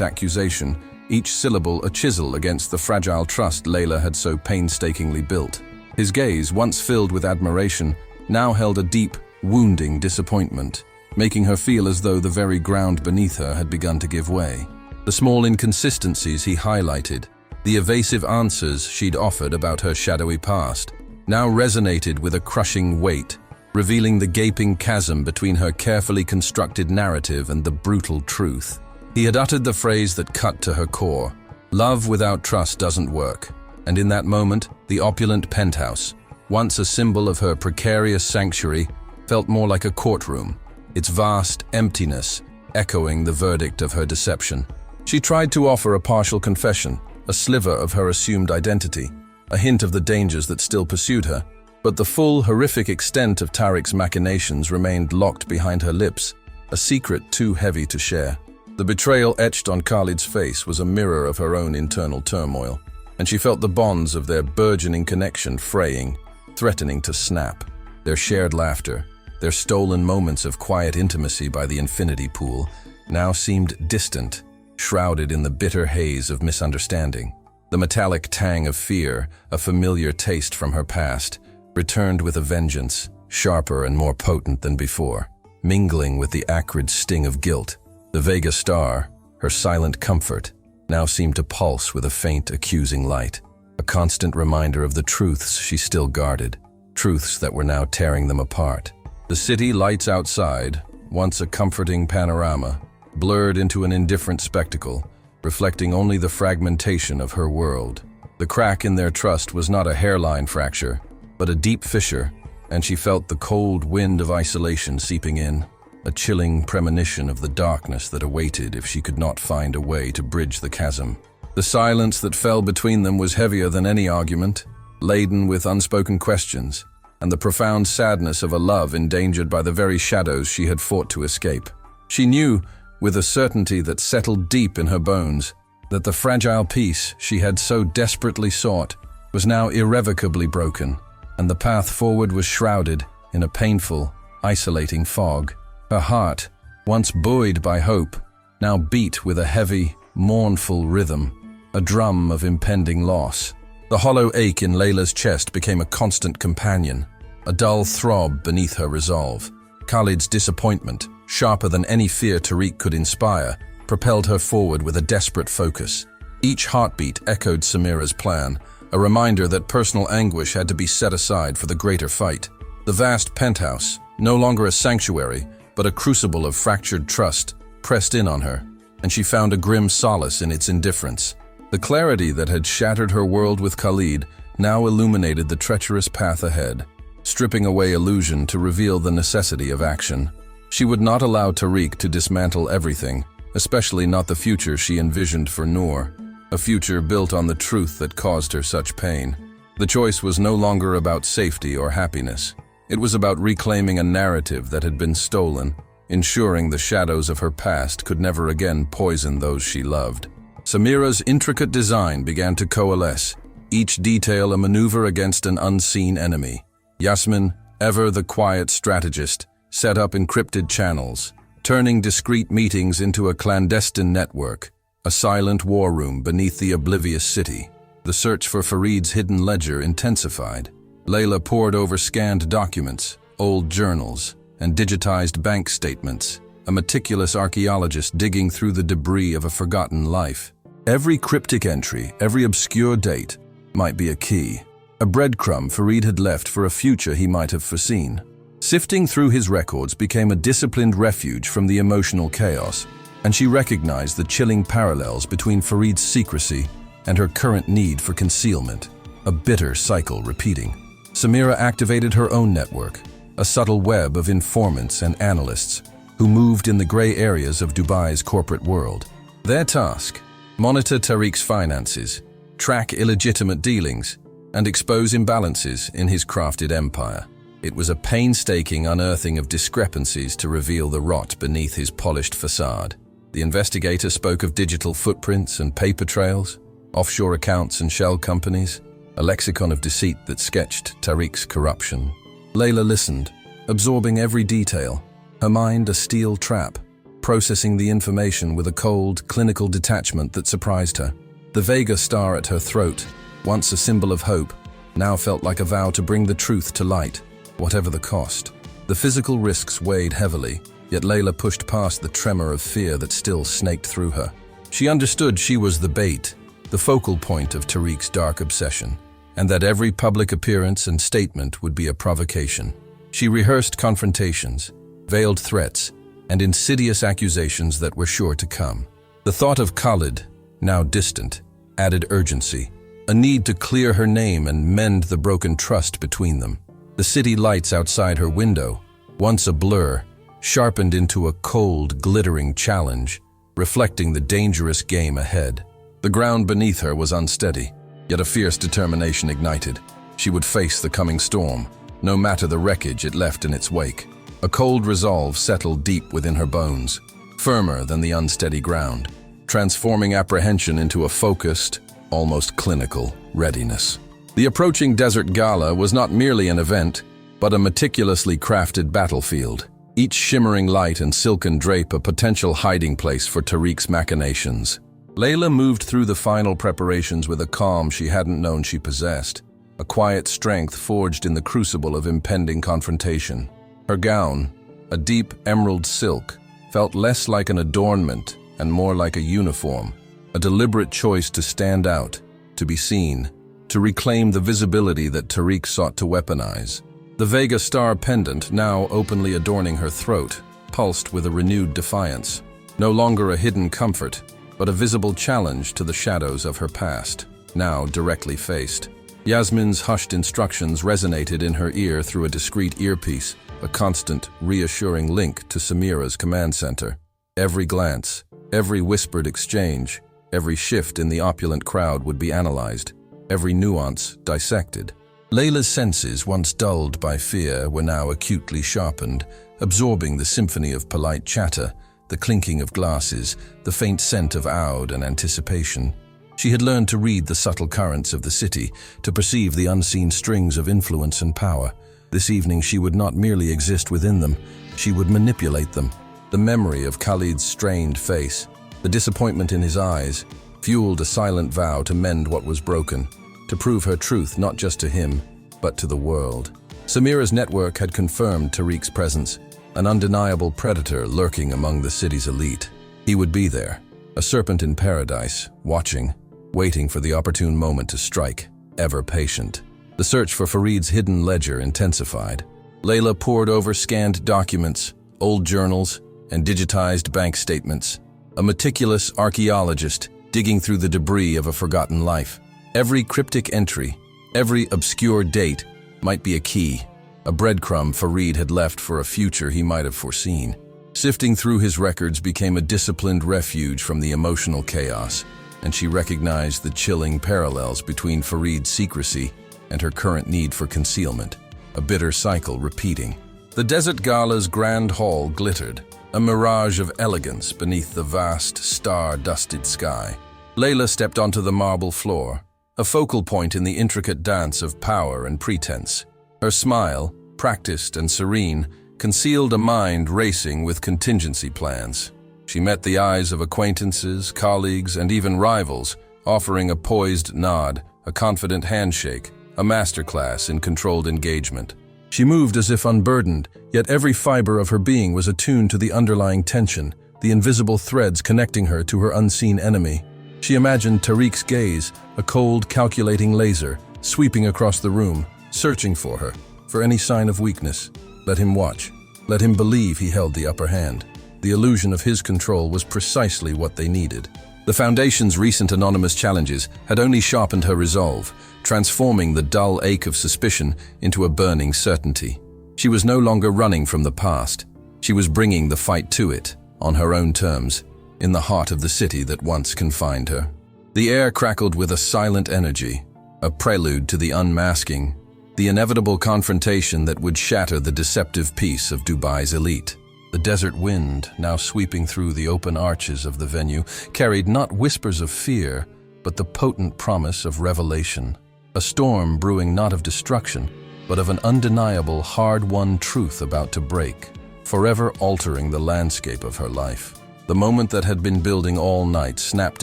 accusation, each syllable a chisel against the fragile trust Layla had so painstakingly built. His gaze, once filled with admiration, now held a deep, wounding disappointment, making her feel as though the very ground beneath her had begun to give way. The small inconsistencies he highlighted, the evasive answers she'd offered about her shadowy past, now resonated with a crushing weight, revealing the gaping chasm between her carefully constructed narrative and the brutal truth. He had uttered the phrase that cut to her core. Love without trust doesn't work. And in that moment, the opulent penthouse, once a symbol of her precarious sanctuary, felt more like a courtroom, its vast emptiness echoing the verdict of her deception. She tried to offer a partial confession, a sliver of her assumed identity, a hint of the dangers that still pursued her, but the full, horrific extent of Tariq's machinations remained locked behind her lips, a secret too heavy to share. The betrayal etched on Khalid's face was a mirror of her own internal turmoil, and she felt the bonds of their burgeoning connection fraying, threatening to snap. Their shared laughter, their stolen moments of quiet intimacy by the infinity pool, now seemed distant, shrouded in the bitter haze of misunderstanding. The metallic tang of fear, a familiar taste from her past, returned with a vengeance, sharper and more potent than before, mingling with the acrid sting of guilt. The Vega star, her silent comfort, now seemed to pulse with a faint, accusing light, a constant reminder of the truths she still guarded, truths that were now tearing them apart. The city lights outside, once a comforting panorama, blurred into an indifferent spectacle, reflecting only the fragmentation of her world. The crack in their trust was not a hairline fracture, but a deep fissure, and she felt the cold wind of isolation seeping in, a chilling premonition of the darkness that awaited if she could not find a way to bridge the chasm. The silence that fell between them was heavier than any argument, laden with unspoken questions, and the profound sadness of a love endangered by the very shadows she had fought to escape. She knew, with a certainty that settled deep in her bones, that the fragile peace she had so desperately sought was now irrevocably broken, and the path forward was shrouded in a painful, isolating fog. Her heart, once buoyed by hope, now beat with a heavy, mournful rhythm, a drum of impending loss. The hollow ache in Layla's chest became a constant companion, a dull throb beneath her resolve. Khalid's disappointment, sharper than any fear Tariq could inspire, propelled her forward with a desperate focus. Each heartbeat echoed Samira's plan, a reminder that personal anguish had to be set aside for the greater fight. The vast penthouse, no longer a sanctuary, but a crucible of fractured trust, pressed in on her, and she found a grim solace in its indifference. The clarity that had shattered her world with Khalid now illuminated the treacherous path ahead, stripping away illusion to reveal the necessity of action. She would not allow Tariq to dismantle everything, especially not the future she envisioned for Noor, a future built on the truth that caused her such pain. The choice was no longer about safety or happiness. It was about reclaiming a narrative that had been stolen, ensuring the shadows of her past could never again poison those she loved. Samira's intricate design began to coalesce, each detail a maneuver against an unseen enemy. Yasmin, ever the quiet strategist, set up encrypted channels, turning discreet meetings into a clandestine network, a silent war room beneath the oblivious city. The search for Farid's hidden ledger intensified. Layla pored over scanned documents, old journals, and digitized bank statements, a meticulous archaeologist digging through the debris of a forgotten life. Every cryptic entry, every obscure date, might be a key, a breadcrumb Farid had left for a future he might have foreseen. Sifting through his records became a disciplined refuge from the emotional chaos, and she recognized the chilling parallels between Farid's secrecy and her current need for concealment, a bitter cycle repeating. Samira activated her own network, a subtle web of informants and analysts who moved in the gray areas of Dubai's corporate world. Their task: monitor Tariq's finances, track illegitimate dealings, and expose imbalances in his crafted empire. It was a painstaking unearthing of discrepancies to reveal the rot beneath his polished facade. The investigator spoke of digital footprints and paper trails, offshore accounts and shell companies, a lexicon of deceit that sketched Tariq's corruption. Layla listened, absorbing every detail, her mind a steel trap, processing the information with a cold, clinical detachment that surprised her. The Vega star at her throat, once a symbol of hope, now felt like a vow to bring the truth to light, whatever the cost. The physical risks weighed heavily, yet Layla pushed past the tremor of fear that still snaked through her. She understood she was the bait, the focal point of Tariq's dark obsession, and that every public appearance and statement would be a provocation. She rehearsed confrontations, veiled threats, and insidious accusations that were sure to come. The thought of Khalid, now distant, added urgency, a need to clear her name and mend the broken trust between them. The city lights outside her window, once a blur, sharpened into a cold, glittering challenge, reflecting the dangerous game ahead. The ground beneath her was unsteady, yet a fierce determination ignited. She would face the coming storm, no matter the wreckage it left in its wake. A cold resolve settled deep within her bones, firmer than the unsteady ground, transforming apprehension into a focused, almost clinical readiness. The approaching desert gala was not merely an event, but a meticulously crafted battlefield, each shimmering light and silken drape a potential hiding place for Tariq's machinations. Layla moved through the final preparations with a calm she hadn't known she possessed, a quiet strength forged in the crucible of impending confrontation. Her gown, a deep emerald silk, felt less like an adornment and more like a uniform, a deliberate choice to stand out, to be seen, to reclaim the visibility that Tariq sought to weaponize. The Vega star pendant, now openly adorning her throat, pulsed with a renewed defiance, no longer a hidden comfort, but a visible challenge to the shadows of her past. now directly faced. Yasmin's hushed instructions resonated in her ear through a discreet earpiece, a constant, reassuring link to Samira's command center. Every glance, every whispered exchange, every shift in the opulent crowd would be analyzed, every nuance dissected. Layla's senses, once dulled by fear, were now acutely sharpened, absorbing the symphony of polite chatter, the clinking of glasses, the faint scent of oud and anticipation. She had learned to read the subtle currents of the city, to perceive the unseen strings of influence and power. This evening she would not merely exist within them, she would manipulate them. The memory of Khalid's strained face, the disappointment in his eyes, fueled a silent vow to mend what was broken, to prove her truth not just to him, but to the world. Samira's network had confirmed Tariq's presence, an undeniable predator lurking among the city's elite. He would be there, a serpent in paradise, watching, waiting for the opportune moment to strike, ever patient. The search for Farid's hidden ledger intensified. Layla pored over scanned documents, old journals, and digitized bank statements, a meticulous archaeologist digging through the debris of a forgotten life. Every cryptic entry, every obscure date might be a key, a breadcrumb Farid had left for a future he might have foreseen. Sifting through his records became a disciplined refuge from the emotional chaos, and she recognized the chilling parallels between Farid's secrecy and her current need for concealment, a bitter cycle repeating. The Desert Gala's grand hall glittered, a mirage of elegance beneath the vast, star-dusted sky. Layla stepped onto the marble floor, a focal point in the intricate dance of power and pretense. Her smile, practiced and serene, concealed a mind racing with contingency plans. She met the eyes of acquaintances, colleagues, and even rivals, offering a poised nod, a confident handshake, a masterclass in controlled engagement. She moved as if unburdened, yet every fiber of her being was attuned to the underlying tension, the invisible threads connecting her to her unseen enemy. She imagined Tariq's gaze, a cold, calculating laser, sweeping across the room, searching for her, for any sign of weakness. Let him watch. Let him believe he held the upper hand. The illusion of his control was precisely what they needed. The Foundation's recent anonymous challenges had only sharpened her resolve, transforming the dull ache of suspicion into a burning certainty. She was no longer running from the past. She was bringing the fight to it, on her own terms, in the heart of the city that once confined her. The air crackled with a silent energy, a prelude to the unmasking, the inevitable confrontation that would shatter the deceptive peace of Dubai's elite. The desert wind, now sweeping through the open arches of the venue, carried not whispers of fear, but the potent promise of revelation. A storm brewing not of destruction, but of an undeniable, hard-won truth about to break, forever altering the landscape of her life. The moment that had been building all night snapped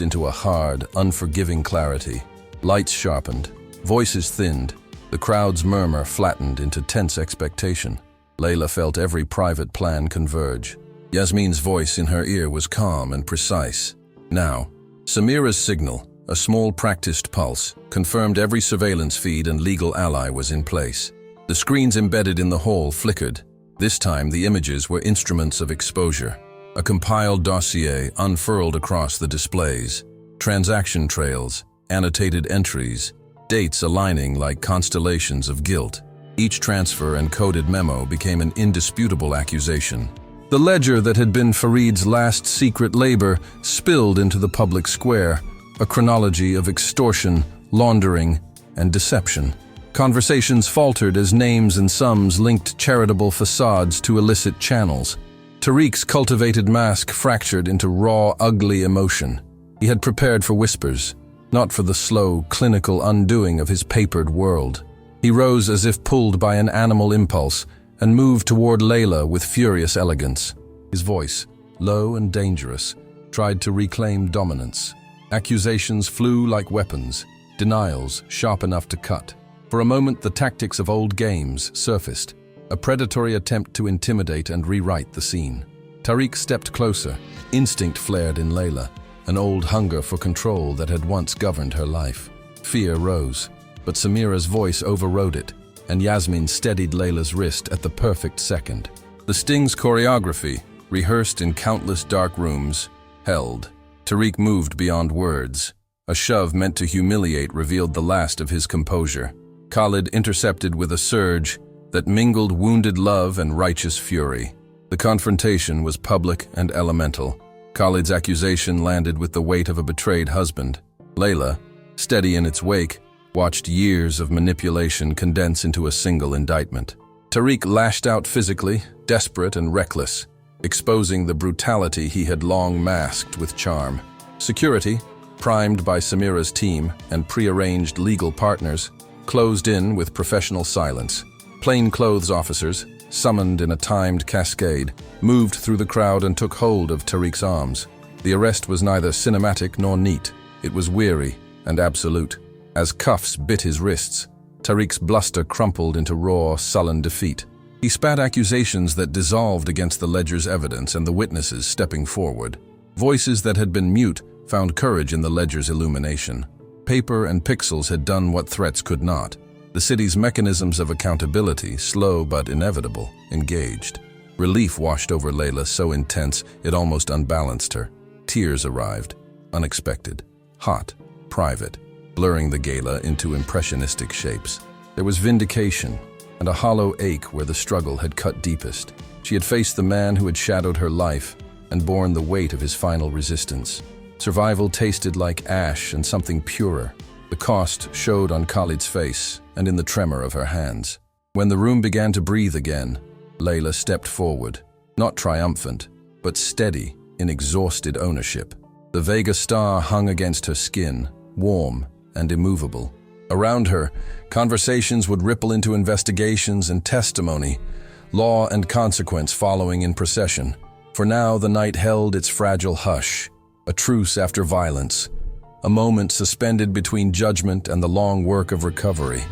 into a hard, unforgiving clarity. Lights sharpened, voices thinned, the crowd's murmur flattened into tense expectation. Layla felt every private plan converge. Yasmin's voice in her ear was calm and precise. Now, Samira's signal, a small practiced pulse, confirmed every surveillance feed and legal ally was in place. The screens embedded in the hall flickered. This time the images were instruments of exposure. A compiled dossier unfurled across the displays. Transaction trails, annotated entries, dates aligning like constellations of guilt. Each transfer and coded memo became an indisputable accusation. The ledger that had been Farid's last secret labor spilled into the public square, a chronology of extortion, laundering, and deception. Conversations faltered as names and sums linked charitable facades to illicit channels. Tariq's cultivated mask fractured into raw, ugly emotion. He had prepared for whispers, not for the slow, clinical undoing of his papered world. He rose as if pulled by an animal impulse and moved toward Layla with furious elegance. His voice, low and dangerous, tried to reclaim dominance. Accusations flew like weapons, denials sharp enough to cut. For a moment, the tactics of old games surfaced, a predatory attempt to intimidate and rewrite the scene. Tariq stepped closer. Instinct flared in Layla, an old hunger for control that had once governed her life. Fear rose, but Samira's voice overrode it, and Yasmin steadied Layla's wrist at the perfect second. The sting's choreography, rehearsed in countless dark rooms, held. Tariq moved beyond words, A shove meant to humiliate revealed the last of his composure. Khalid intercepted with a surge that mingled wounded love and righteous fury. The confrontation was public and elemental. Khalid's accusation landed with the weight of a betrayed husband. Layla, steady in its wake, watched years of manipulation condense into a single indictment. Tariq lashed out physically, desperate and reckless, exposing the brutality he had long masked with charm. Security, primed by Samira's team and prearranged legal partners, closed in with professional silence. Plainclothes officers, summoned in a timed cascade, moved through the crowd and took hold of Tariq's arms. The arrest was neither cinematic nor neat. It was weary and absolute. As cuffs bit his wrists, Tariq's bluster crumpled into raw, sullen defeat. He spat accusations that dissolved against the ledger's evidence and the witnesses stepping forward. Voices that had been mute found courage in the ledger's illumination. Paper and pixels had done what threats could not. The city's mechanisms of accountability, slow but inevitable, engaged. Relief washed over Layla so intense it almost unbalanced her. Tears arrived, unexpected, hot, private, blurring the gala into impressionistic shapes. There was vindication and a hollow ache where the struggle had cut deepest. She had faced the man who had shadowed her life and borne the weight of his final resistance. Survival tasted like ash and something purer. The cost showed on Khalid's face and in the tremor of her hands. When the room began to breathe again, Layla stepped forward, not triumphant, but steady in exhausted ownership. The Vega star hung against her skin, warm and immovable. Around her, conversations would ripple into investigations and testimony, law and consequence following in procession. For now, the night held its fragile hush, a truce after violence, a moment suspended between judgment and the long work of recovery.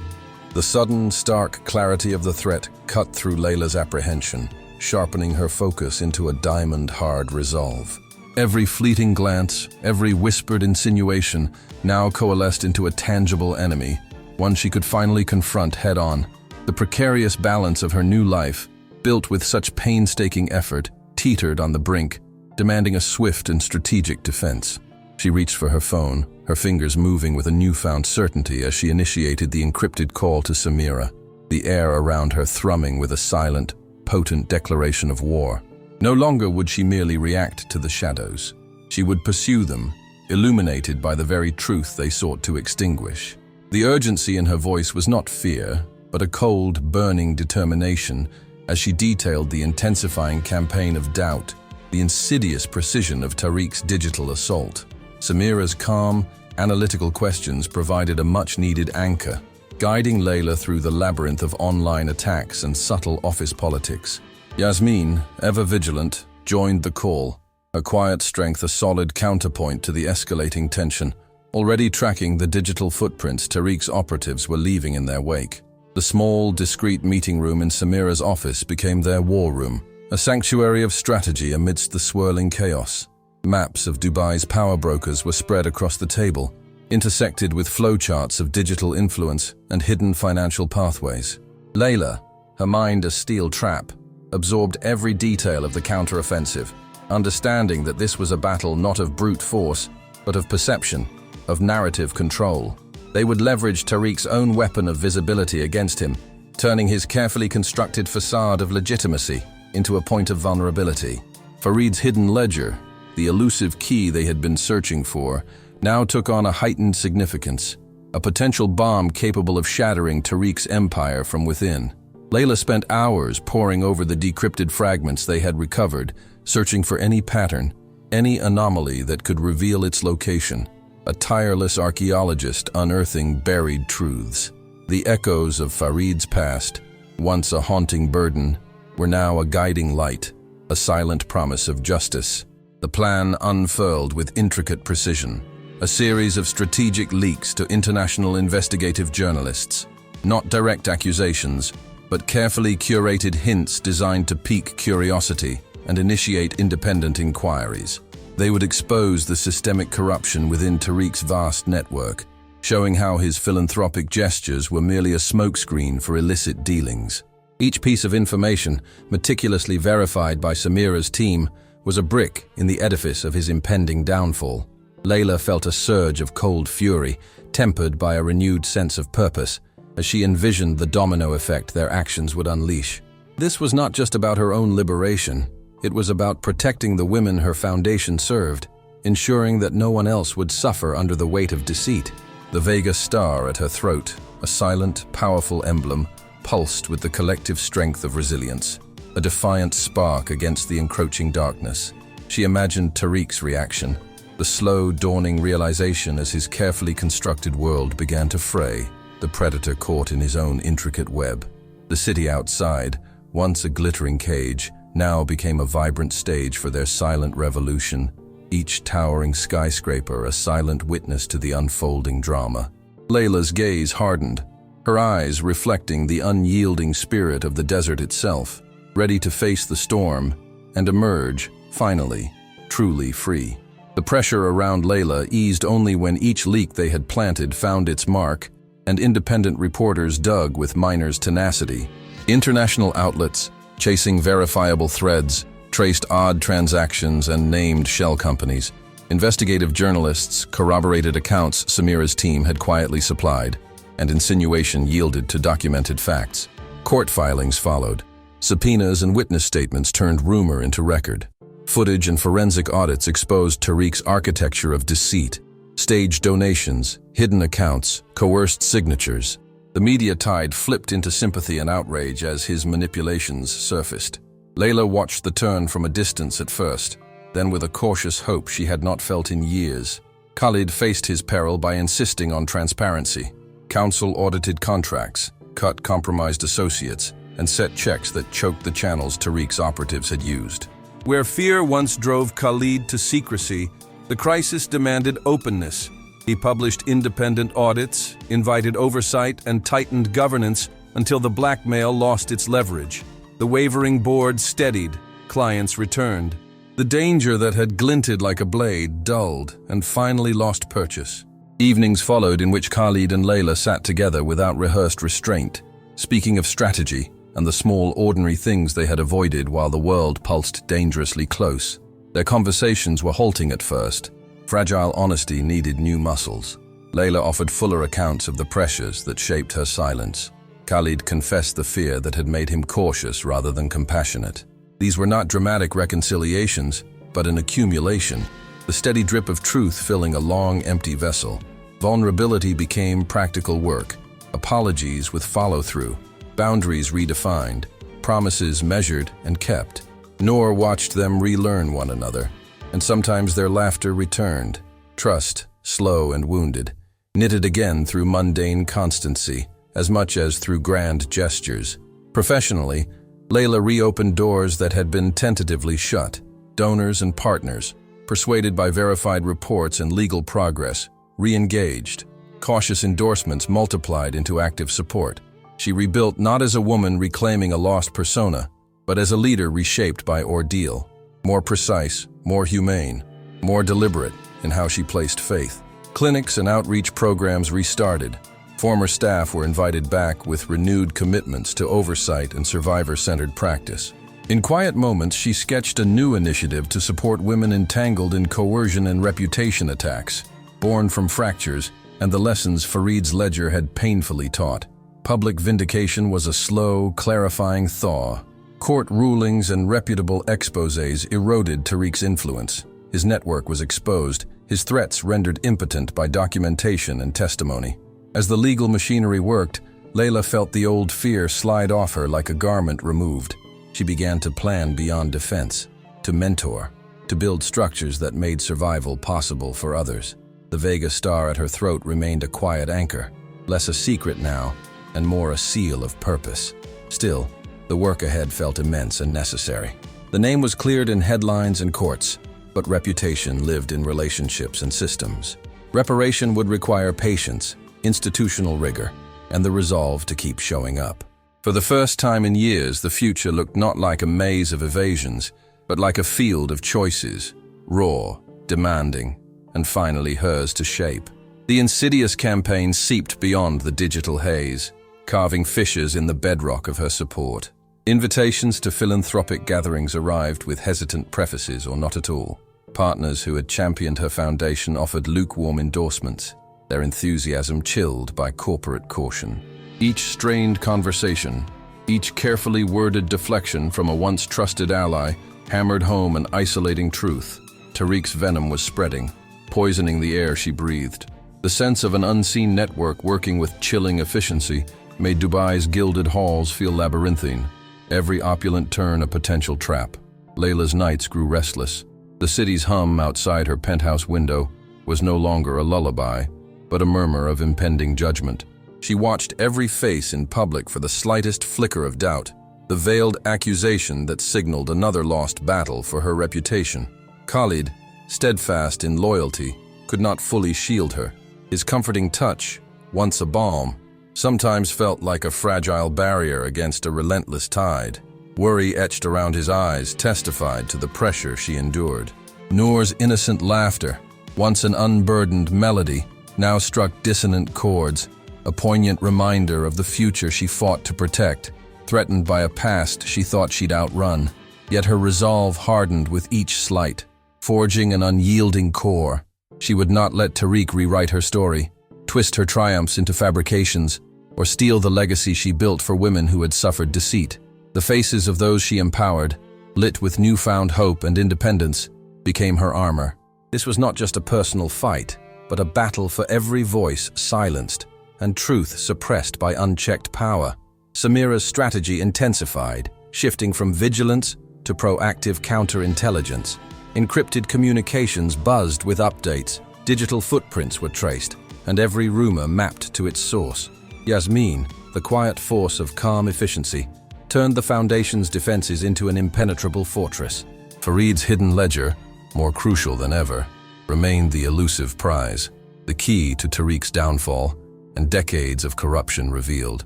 The sudden, stark clarity of the threat cut through Layla's apprehension, sharpening her focus into a diamond-hard resolve. Every fleeting glance, every whispered insinuation now coalesced into a tangible enemy, one she could finally confront head-on. The precarious balance of her new life, built with such painstaking effort, teetered on the brink, demanding a swift and strategic defense. She reached for her phone, her fingers moving with a newfound certainty as she initiated the encrypted call to Samira, the air around her thrumming with a silent, potent declaration of war. No longer would she merely react to the shadows. She would pursue them, illuminated by the very truth they sought to extinguish. The urgency in her voice was not fear, but a cold, burning determination as she detailed the intensifying campaign of doubt, the insidious precision of Tariq's digital assault. Samira's calm, analytical questions provided a much-needed anchor, guiding Layla through the labyrinth of online attacks and subtle office politics. Yasmin, ever vigilant, joined the call, her quiet strength a solid counterpoint to the escalating tension, already tracking the digital footprints Tariq's operatives were leaving in their wake. The small, discreet meeting room in Samira's office became their war room, a sanctuary of strategy amidst the swirling chaos. Maps of Dubai's power brokers were spread across the table, intersected with flowcharts of digital influence and hidden financial pathways. Layla, her mind a steel trap, absorbed every detail of the counteroffensive, understanding that this was a battle not of brute force, but of perception, of narrative control. They would leverage Tariq's own weapon of visibility against him, turning his carefully constructed facade of legitimacy into a point of vulnerability. Farid's hidden ledger, the elusive key they had been searching for, now took on a heightened significance, a potential bomb capable of shattering Tariq's empire from within. Layla spent hours poring over the decrypted fragments they had recovered, searching for any pattern, any anomaly that could reveal its location, a tireless archaeologist unearthing buried truths. The echoes of Farid's past, once a haunting burden, were now a guiding light, a silent promise of justice. The plan unfurled with intricate precision, a series of strategic leaks to international investigative journalists, not direct accusations, but carefully curated hints designed to pique curiosity and initiate independent inquiries. They would expose the systemic corruption within Tariq's vast network, showing how his philanthropic gestures were merely a smokescreen for illicit dealings. Each piece of information, meticulously verified by Samira's team, was a brick in the edifice of his impending downfall. Layla felt a surge of cold fury, tempered by a renewed sense of purpose, as she envisioned the domino effect their actions would unleash. This was not just about her own liberation. It was about protecting the women her foundation served, ensuring that no one else would suffer under the weight of deceit. The Vega star at her throat, a silent, powerful emblem, pulsed with the collective strength of resilience, a defiant spark against the encroaching darkness. She imagined Tariq's reaction, the slow, dawning realization as his carefully constructed world began to fray, the predator caught in his own intricate web. The city outside, once a glittering cage, now became a vibrant stage for their silent revolution, each towering skyscraper a silent witness to the unfolding drama. Layla's gaze hardened, her eyes reflecting the unyielding spirit of the desert itself, ready to face the storm and emerge, finally, truly free. The pressure around Layla eased only when each leak they had planted found its mark, and independent reporters dug with miners' tenacity. International outlets, chasing verifiable threads, traced odd transactions and named shell companies. Investigative journalists corroborated accounts Samira's team had quietly supplied, and insinuation yielded to documented facts. Court filings followed. Subpoenas and witness statements turned rumor into record. Footage and forensic audits exposed Tariq's architecture of deceit, staged donations, hidden accounts, coerced signatures. The media tide flipped into sympathy and outrage as his manipulations surfaced. Layla watched the turn from a distance at first, then with a cautious hope she had not felt in years. Khalid faced his peril by insisting on transparency. Counsel audited contracts, cut compromised associates, and set checks that choked the channels Tariq's operatives had used. Where fear once drove Khalid to secrecy, the crisis demanded openness. He published independent audits, invited oversight, and tightened governance until the blackmail lost its leverage. The wavering board steadied, clients returned. The danger that had glinted like a blade dulled and finally lost purchase. Evenings followed in which Khalid and Layla sat together without rehearsed restraint, speaking of strategy and the small, ordinary things they had avoided while the world pulsed dangerously close. Their conversations were halting at first. Fragile honesty needed new muscles. Layla offered fuller accounts of the pressures that shaped her silence. Khalid confessed the fear that had made him cautious rather than compassionate. These were not dramatic reconciliations, but an accumulation, the steady drip of truth filling a long, empty vessel. Vulnerability became practical work, apologies with follow-through, boundaries redefined, promises measured and kept. Noor watched them relearn one another, and sometimes their laughter returned. Trust, slow and wounded, knitted again through mundane constancy, as much as through grand gestures. Professionally, Layla reopened doors that had been tentatively shut. Donors and partners, persuaded by verified reports and legal progress, re-engaged. Cautious endorsements multiplied into active support. She rebuilt not as a woman reclaiming a lost persona, but as a leader reshaped by ordeal. More precise, more humane, more deliberate in how she placed faith. Clinics and outreach programs restarted. Former staff were invited back with renewed commitments to oversight and survivor-centered practice. In quiet moments, she sketched a new initiative to support women entangled in coercion and reputation attacks, born from fractures and the lessons Farid's ledger had painfully taught. Public vindication was a slow, clarifying thaw. Court rulings and reputable exposés eroded Tariq's influence. His network was exposed, his threats rendered impotent by documentation and testimony. As the legal machinery worked, Layla felt the old fear slide off her like a garment removed. She began to plan beyond defense, to mentor, to build structures that made survival possible for others. The Vega star at her throat remained a quiet anchor, less a secret now, and more a seal of purpose. Still, the work ahead felt immense and necessary. The name was cleared in headlines and courts, but reputation lived in relationships and systems. Reparation would require patience, institutional rigor, and the resolve to keep showing up. For the first time in years, the future looked not like a maze of evasions, but like a field of choices, raw, demanding, and finally hers to shape. The insidious campaign seeped beyond the digital haze, carving fissures in the bedrock of her support. Invitations to philanthropic gatherings arrived with hesitant prefaces or not at all. Partners who had championed her foundation offered lukewarm endorsements, their enthusiasm chilled by corporate caution. Each strained conversation, each carefully worded deflection from a once trusted ally, hammered home an isolating truth. Tariq's venom was spreading, poisoning the air she breathed. The sense of an unseen network working with chilling efficiency made Dubai's gilded halls feel labyrinthine, every opulent turn a potential trap. Layla's nights grew restless. The city's hum outside her penthouse window was no longer a lullaby, but a murmur of impending judgment. She watched every face in public for the slightest flicker of doubt, the veiled accusation that signaled another lost battle for her reputation. Khalid, steadfast in loyalty, could not fully shield her. His comforting touch, once a balm, sometimes felt like a fragile barrier against a relentless tide. Worry etched around his eyes testified to the pressure she endured. Noor's innocent laughter, once an unburdened melody, now struck dissonant chords, a poignant reminder of the future she fought to protect, threatened by a past she thought she'd outrun. Yet her resolve hardened with each slight, forging an unyielding core. She would not let Tariq rewrite her story, twist her triumphs into fabrications, or steal the legacy she built for women who had suffered deceit. The faces of those she empowered, lit with newfound hope and independence, became her armor. This was not just a personal fight, but a battle for every voice silenced and truth suppressed by unchecked power. Samira's strategy intensified, shifting from vigilance to proactive counterintelligence. Encrypted communications buzzed with updates, digital footprints were traced, and every rumor mapped to its source. Yasmin, the quiet force of calm efficiency, turned the Foundation's defenses into an impenetrable fortress. Farid's hidden ledger, more crucial than ever, remained the elusive prize, the key to Tariq's downfall and decades of corruption revealed.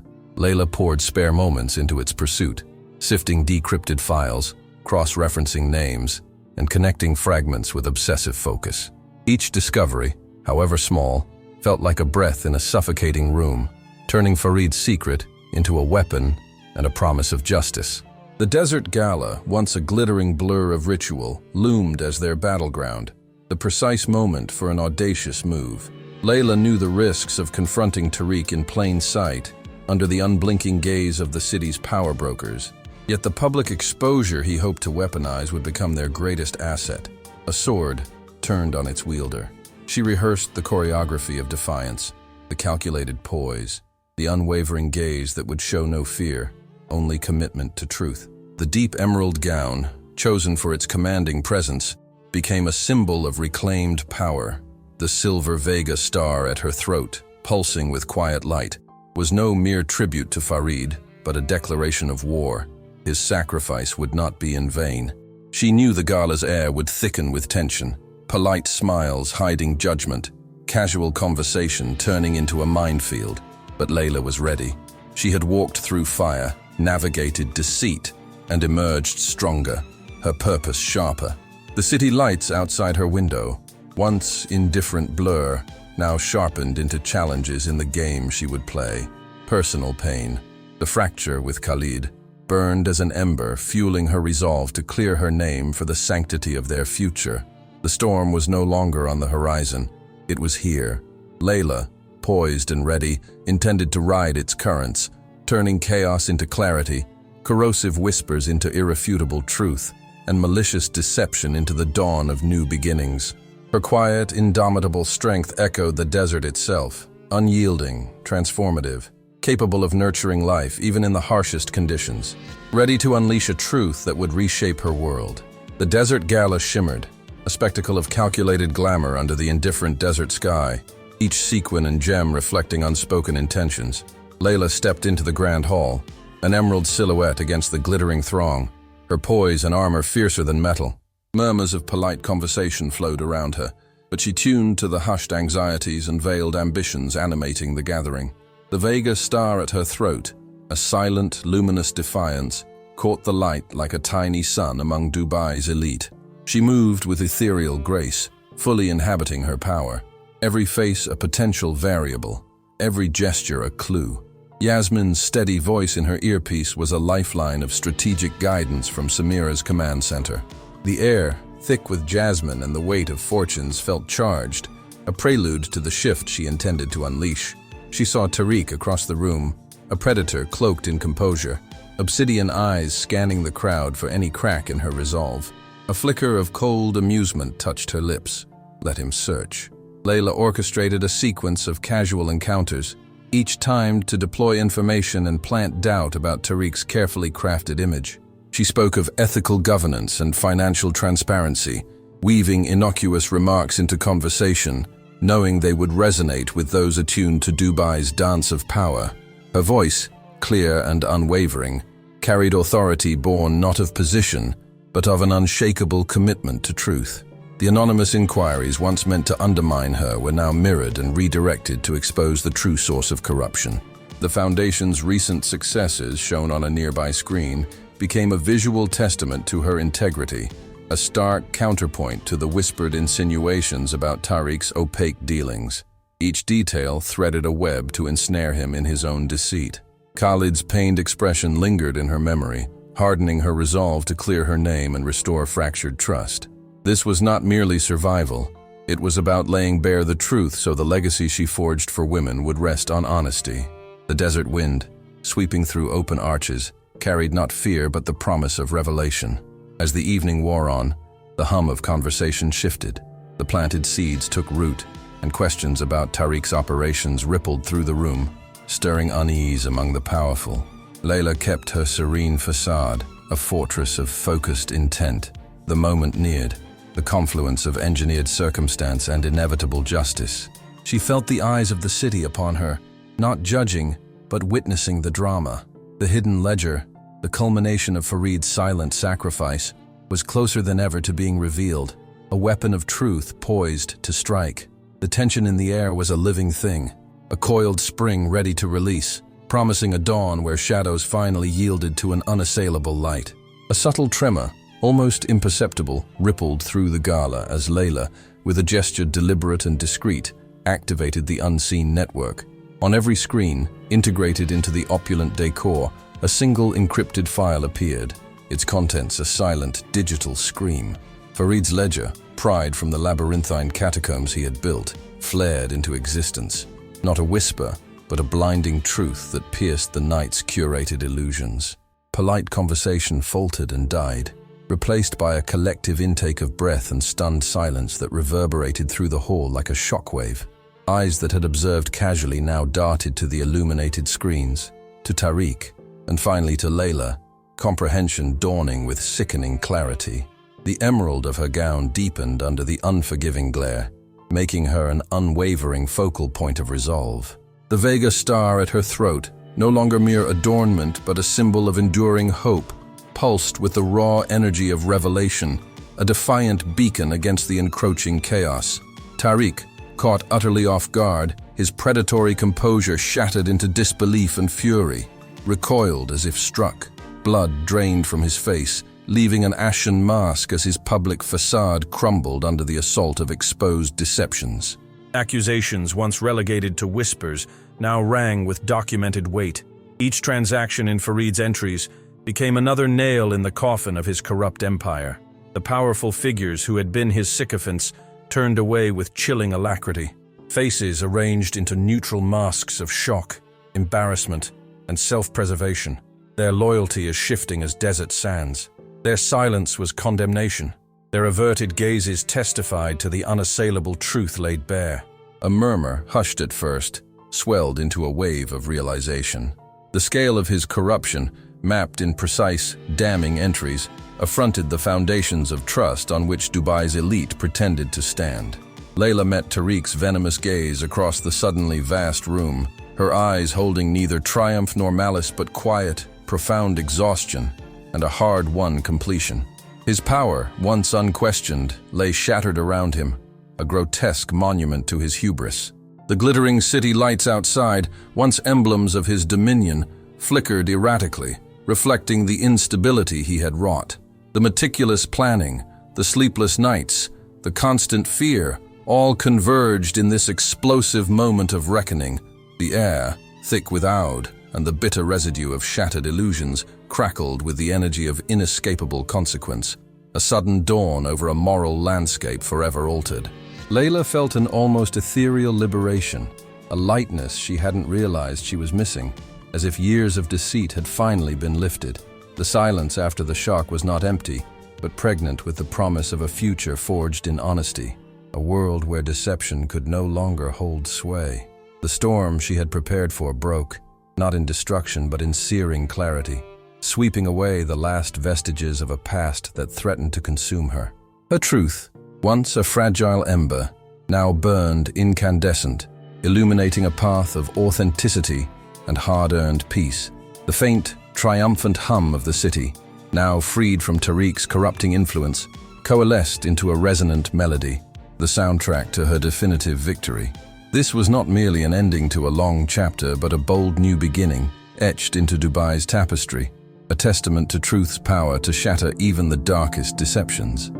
Layla poured spare moments into its pursuit, sifting decrypted files, cross-referencing names, and connecting fragments with obsessive focus. Each discovery, however small, felt like a breath in a suffocating room, turning Farid's secret into a weapon and a promise of justice. The Desert Gala, once a glittering blur of ritual, loomed as their battleground, the precise moment for an audacious move. Layla knew the risks of confronting Tariq in plain sight, under the unblinking gaze of the city's power brokers. Yet the public exposure he hoped to weaponize would become their greatest asset, a sword turned on its wielder. She rehearsed the choreography of defiance, the calculated poise, the unwavering gaze that would show no fear, only commitment to truth. The deep emerald gown, chosen for its commanding presence, became a symbol of reclaimed power. The silver Vega star at her throat, pulsing with quiet light, was no mere tribute to Farid, but a declaration of war. His sacrifice would not be in vain. She knew the gala's air would thicken with tension, polite smiles hiding judgment, casual conversation turning into a minefield. But Layla was ready. She had walked through fire, navigated deceit, and emerged stronger, her purpose sharper. The city lights outside her window, once indifferent blur, now sharpened into challenges in the game she would play. Personal pain, the fracture with Khalid, burned as an ember, fueling her resolve to clear her name for the sanctity of their future. The storm was no longer on the horizon. It was here. Layla, poised and ready, intended to ride its currents, turning chaos into clarity, corrosive whispers into irrefutable truth, and malicious deception into the dawn of new beginnings. Her quiet, indomitable strength echoed the desert itself, unyielding, transformative, capable of nurturing life even in the harshest conditions, ready to unleash a truth that would reshape her world. The Desert Gala shimmered, a spectacle of calculated glamour under the indifferent desert sky, each sequin and gem reflecting unspoken intentions. Layla stepped into the grand hall, an emerald silhouette against the glittering throng, her poise and armor fiercer than metal. Murmurs of polite conversation flowed around her, but she tuned to the hushed anxieties and veiled ambitions animating the gathering. The Vega star at her throat, a silent, luminous defiance, caught the light like a tiny sun among Dubai's elite. She moved with ethereal grace, fully inhabiting her power. Every face a potential variable, every gesture a clue. Yasmin's steady voice in her earpiece was a lifeline of strategic guidance from Samira's command center. The air, thick with jasmine and the weight of fortunes, felt charged, a prelude to the shift she intended to unleash. She saw Tariq across the room, a predator cloaked in composure, obsidian eyes scanning the crowd for any crack in her resolve. A flicker of cold amusement touched her lips. Let him search. Layla orchestrated a sequence of casual encounters, each timed to deploy information and plant doubt about Tariq's carefully crafted image. She spoke of ethical governance and financial transparency, weaving innocuous remarks into conversation, knowing they would resonate with those attuned to Dubai's dance of power. Her voice, clear and unwavering, carried authority born not of position, but of an unshakable commitment to truth. The anonymous inquiries once meant to undermine her were now mirrored and redirected to expose the true source of corruption. The Foundation's recent successes, shown on a nearby screen, became a visual testament to her integrity, a stark counterpoint to the whispered insinuations about Tariq's opaque dealings. Each detail threaded a web to ensnare him in his own deceit. Khalid's pained expression lingered in her memory, hardening her resolve to clear her name and restore fractured trust. This was not merely survival. It was about laying bare the truth so the legacy she forged for women would rest on honesty. The desert wind, sweeping through open arches, carried not fear but the promise of revelation. As the evening wore on, the hum of conversation shifted. The planted seeds took root, and questions about Tariq's operations rippled through the room, stirring unease among the powerful. Layla kept her serene facade, a fortress of focused intent. The moment neared, the confluence of engineered circumstance and inevitable justice. She felt the eyes of the city upon her, not judging, but witnessing the drama. The hidden ledger, the culmination of Farid's silent sacrifice, was closer than ever to being revealed, a weapon of truth poised to strike. The tension in the air was a living thing, a coiled spring ready to release, promising a dawn where shadows finally yielded to an unassailable light. A subtle tremor, almost imperceptible, rippled through the gala as Layla, with a gesture deliberate and discreet, activated the unseen network. On every screen, integrated into the opulent decor, a single encrypted file appeared, its contents a silent, digital scream. Farid's ledger, pried from the labyrinthine catacombs he had built, flared into existence. Not a whisper, but a blinding truth that pierced the night's curated illusions. Polite conversation faltered and died, replaced by a collective intake of breath and stunned silence that reverberated through the hall like a shockwave. Eyes that had observed casually now darted to the illuminated screens, to Tariq, and finally to Layla, comprehension dawning with sickening clarity. The emerald of her gown deepened under the unforgiving glare, making her an unwavering focal point of resolve. The Vega star at her throat, no longer mere adornment but a symbol of enduring hope, pulsed with the raw energy of revelation, a defiant beacon against the encroaching chaos. Tariq, caught utterly off guard, his predatory composure shattered into disbelief and fury, recoiled as if struck. Blood drained from his face, leaving an ashen mask as his public facade crumbled under the assault of exposed deceptions. Accusations once relegated to whispers now rang with documented weight. Each transaction in Farid's entries became another nail in the coffin of his corrupt empire. The powerful figures who had been his sycophants turned away with chilling alacrity, faces arranged into neutral masks of shock, embarrassment, and self-preservation, their loyalty as shifting as desert sands. Their silence was condemnation. Their averted gazes testified to the unassailable truth laid bare. A murmur, hushed at first, swelled into a wave of realization. The scale of his corruption, mapped in precise, damning entries, affronted the foundations of trust on which Dubai's elite pretended to stand. Layla met Tariq's venomous gaze across the suddenly vast room, her eyes holding neither triumph nor malice but quiet, profound exhaustion and a hard-won completion. His power, once unquestioned, lay shattered around him, a grotesque monument to his hubris. The glittering city lights outside, once emblems of his dominion, flickered erratically, reflecting the instability he had wrought. The meticulous planning, the sleepless nights, the constant fear, all converged in this explosive moment of reckoning. The air, thick with oude, and the bitter residue of shattered illusions, crackled with the energy of inescapable consequence. a sudden dawn over a moral landscape forever altered. Layla felt an almost ethereal liberation, a lightness she hadn't realized she was missing, as if years of deceit had finally been lifted. The silence after the shock was not empty, but pregnant with the promise of a future forged in honesty, a world where deception could no longer hold sway. The storm she had prepared for broke, not in destruction but in searing clarity, sweeping away the last vestiges of a past that threatened to consume her. Her truth, once a fragile ember, now burned incandescent, illuminating a path of authenticity and hard-earned peace. The faint, triumphant hum of the city, now freed from Tariq's corrupting influence, coalesced into a resonant melody, the soundtrack to her definitive victory. This was not merely an ending to a long chapter, but a bold new beginning, etched into Dubai's tapestry, a testament to truth's power to shatter even the darkest deceptions.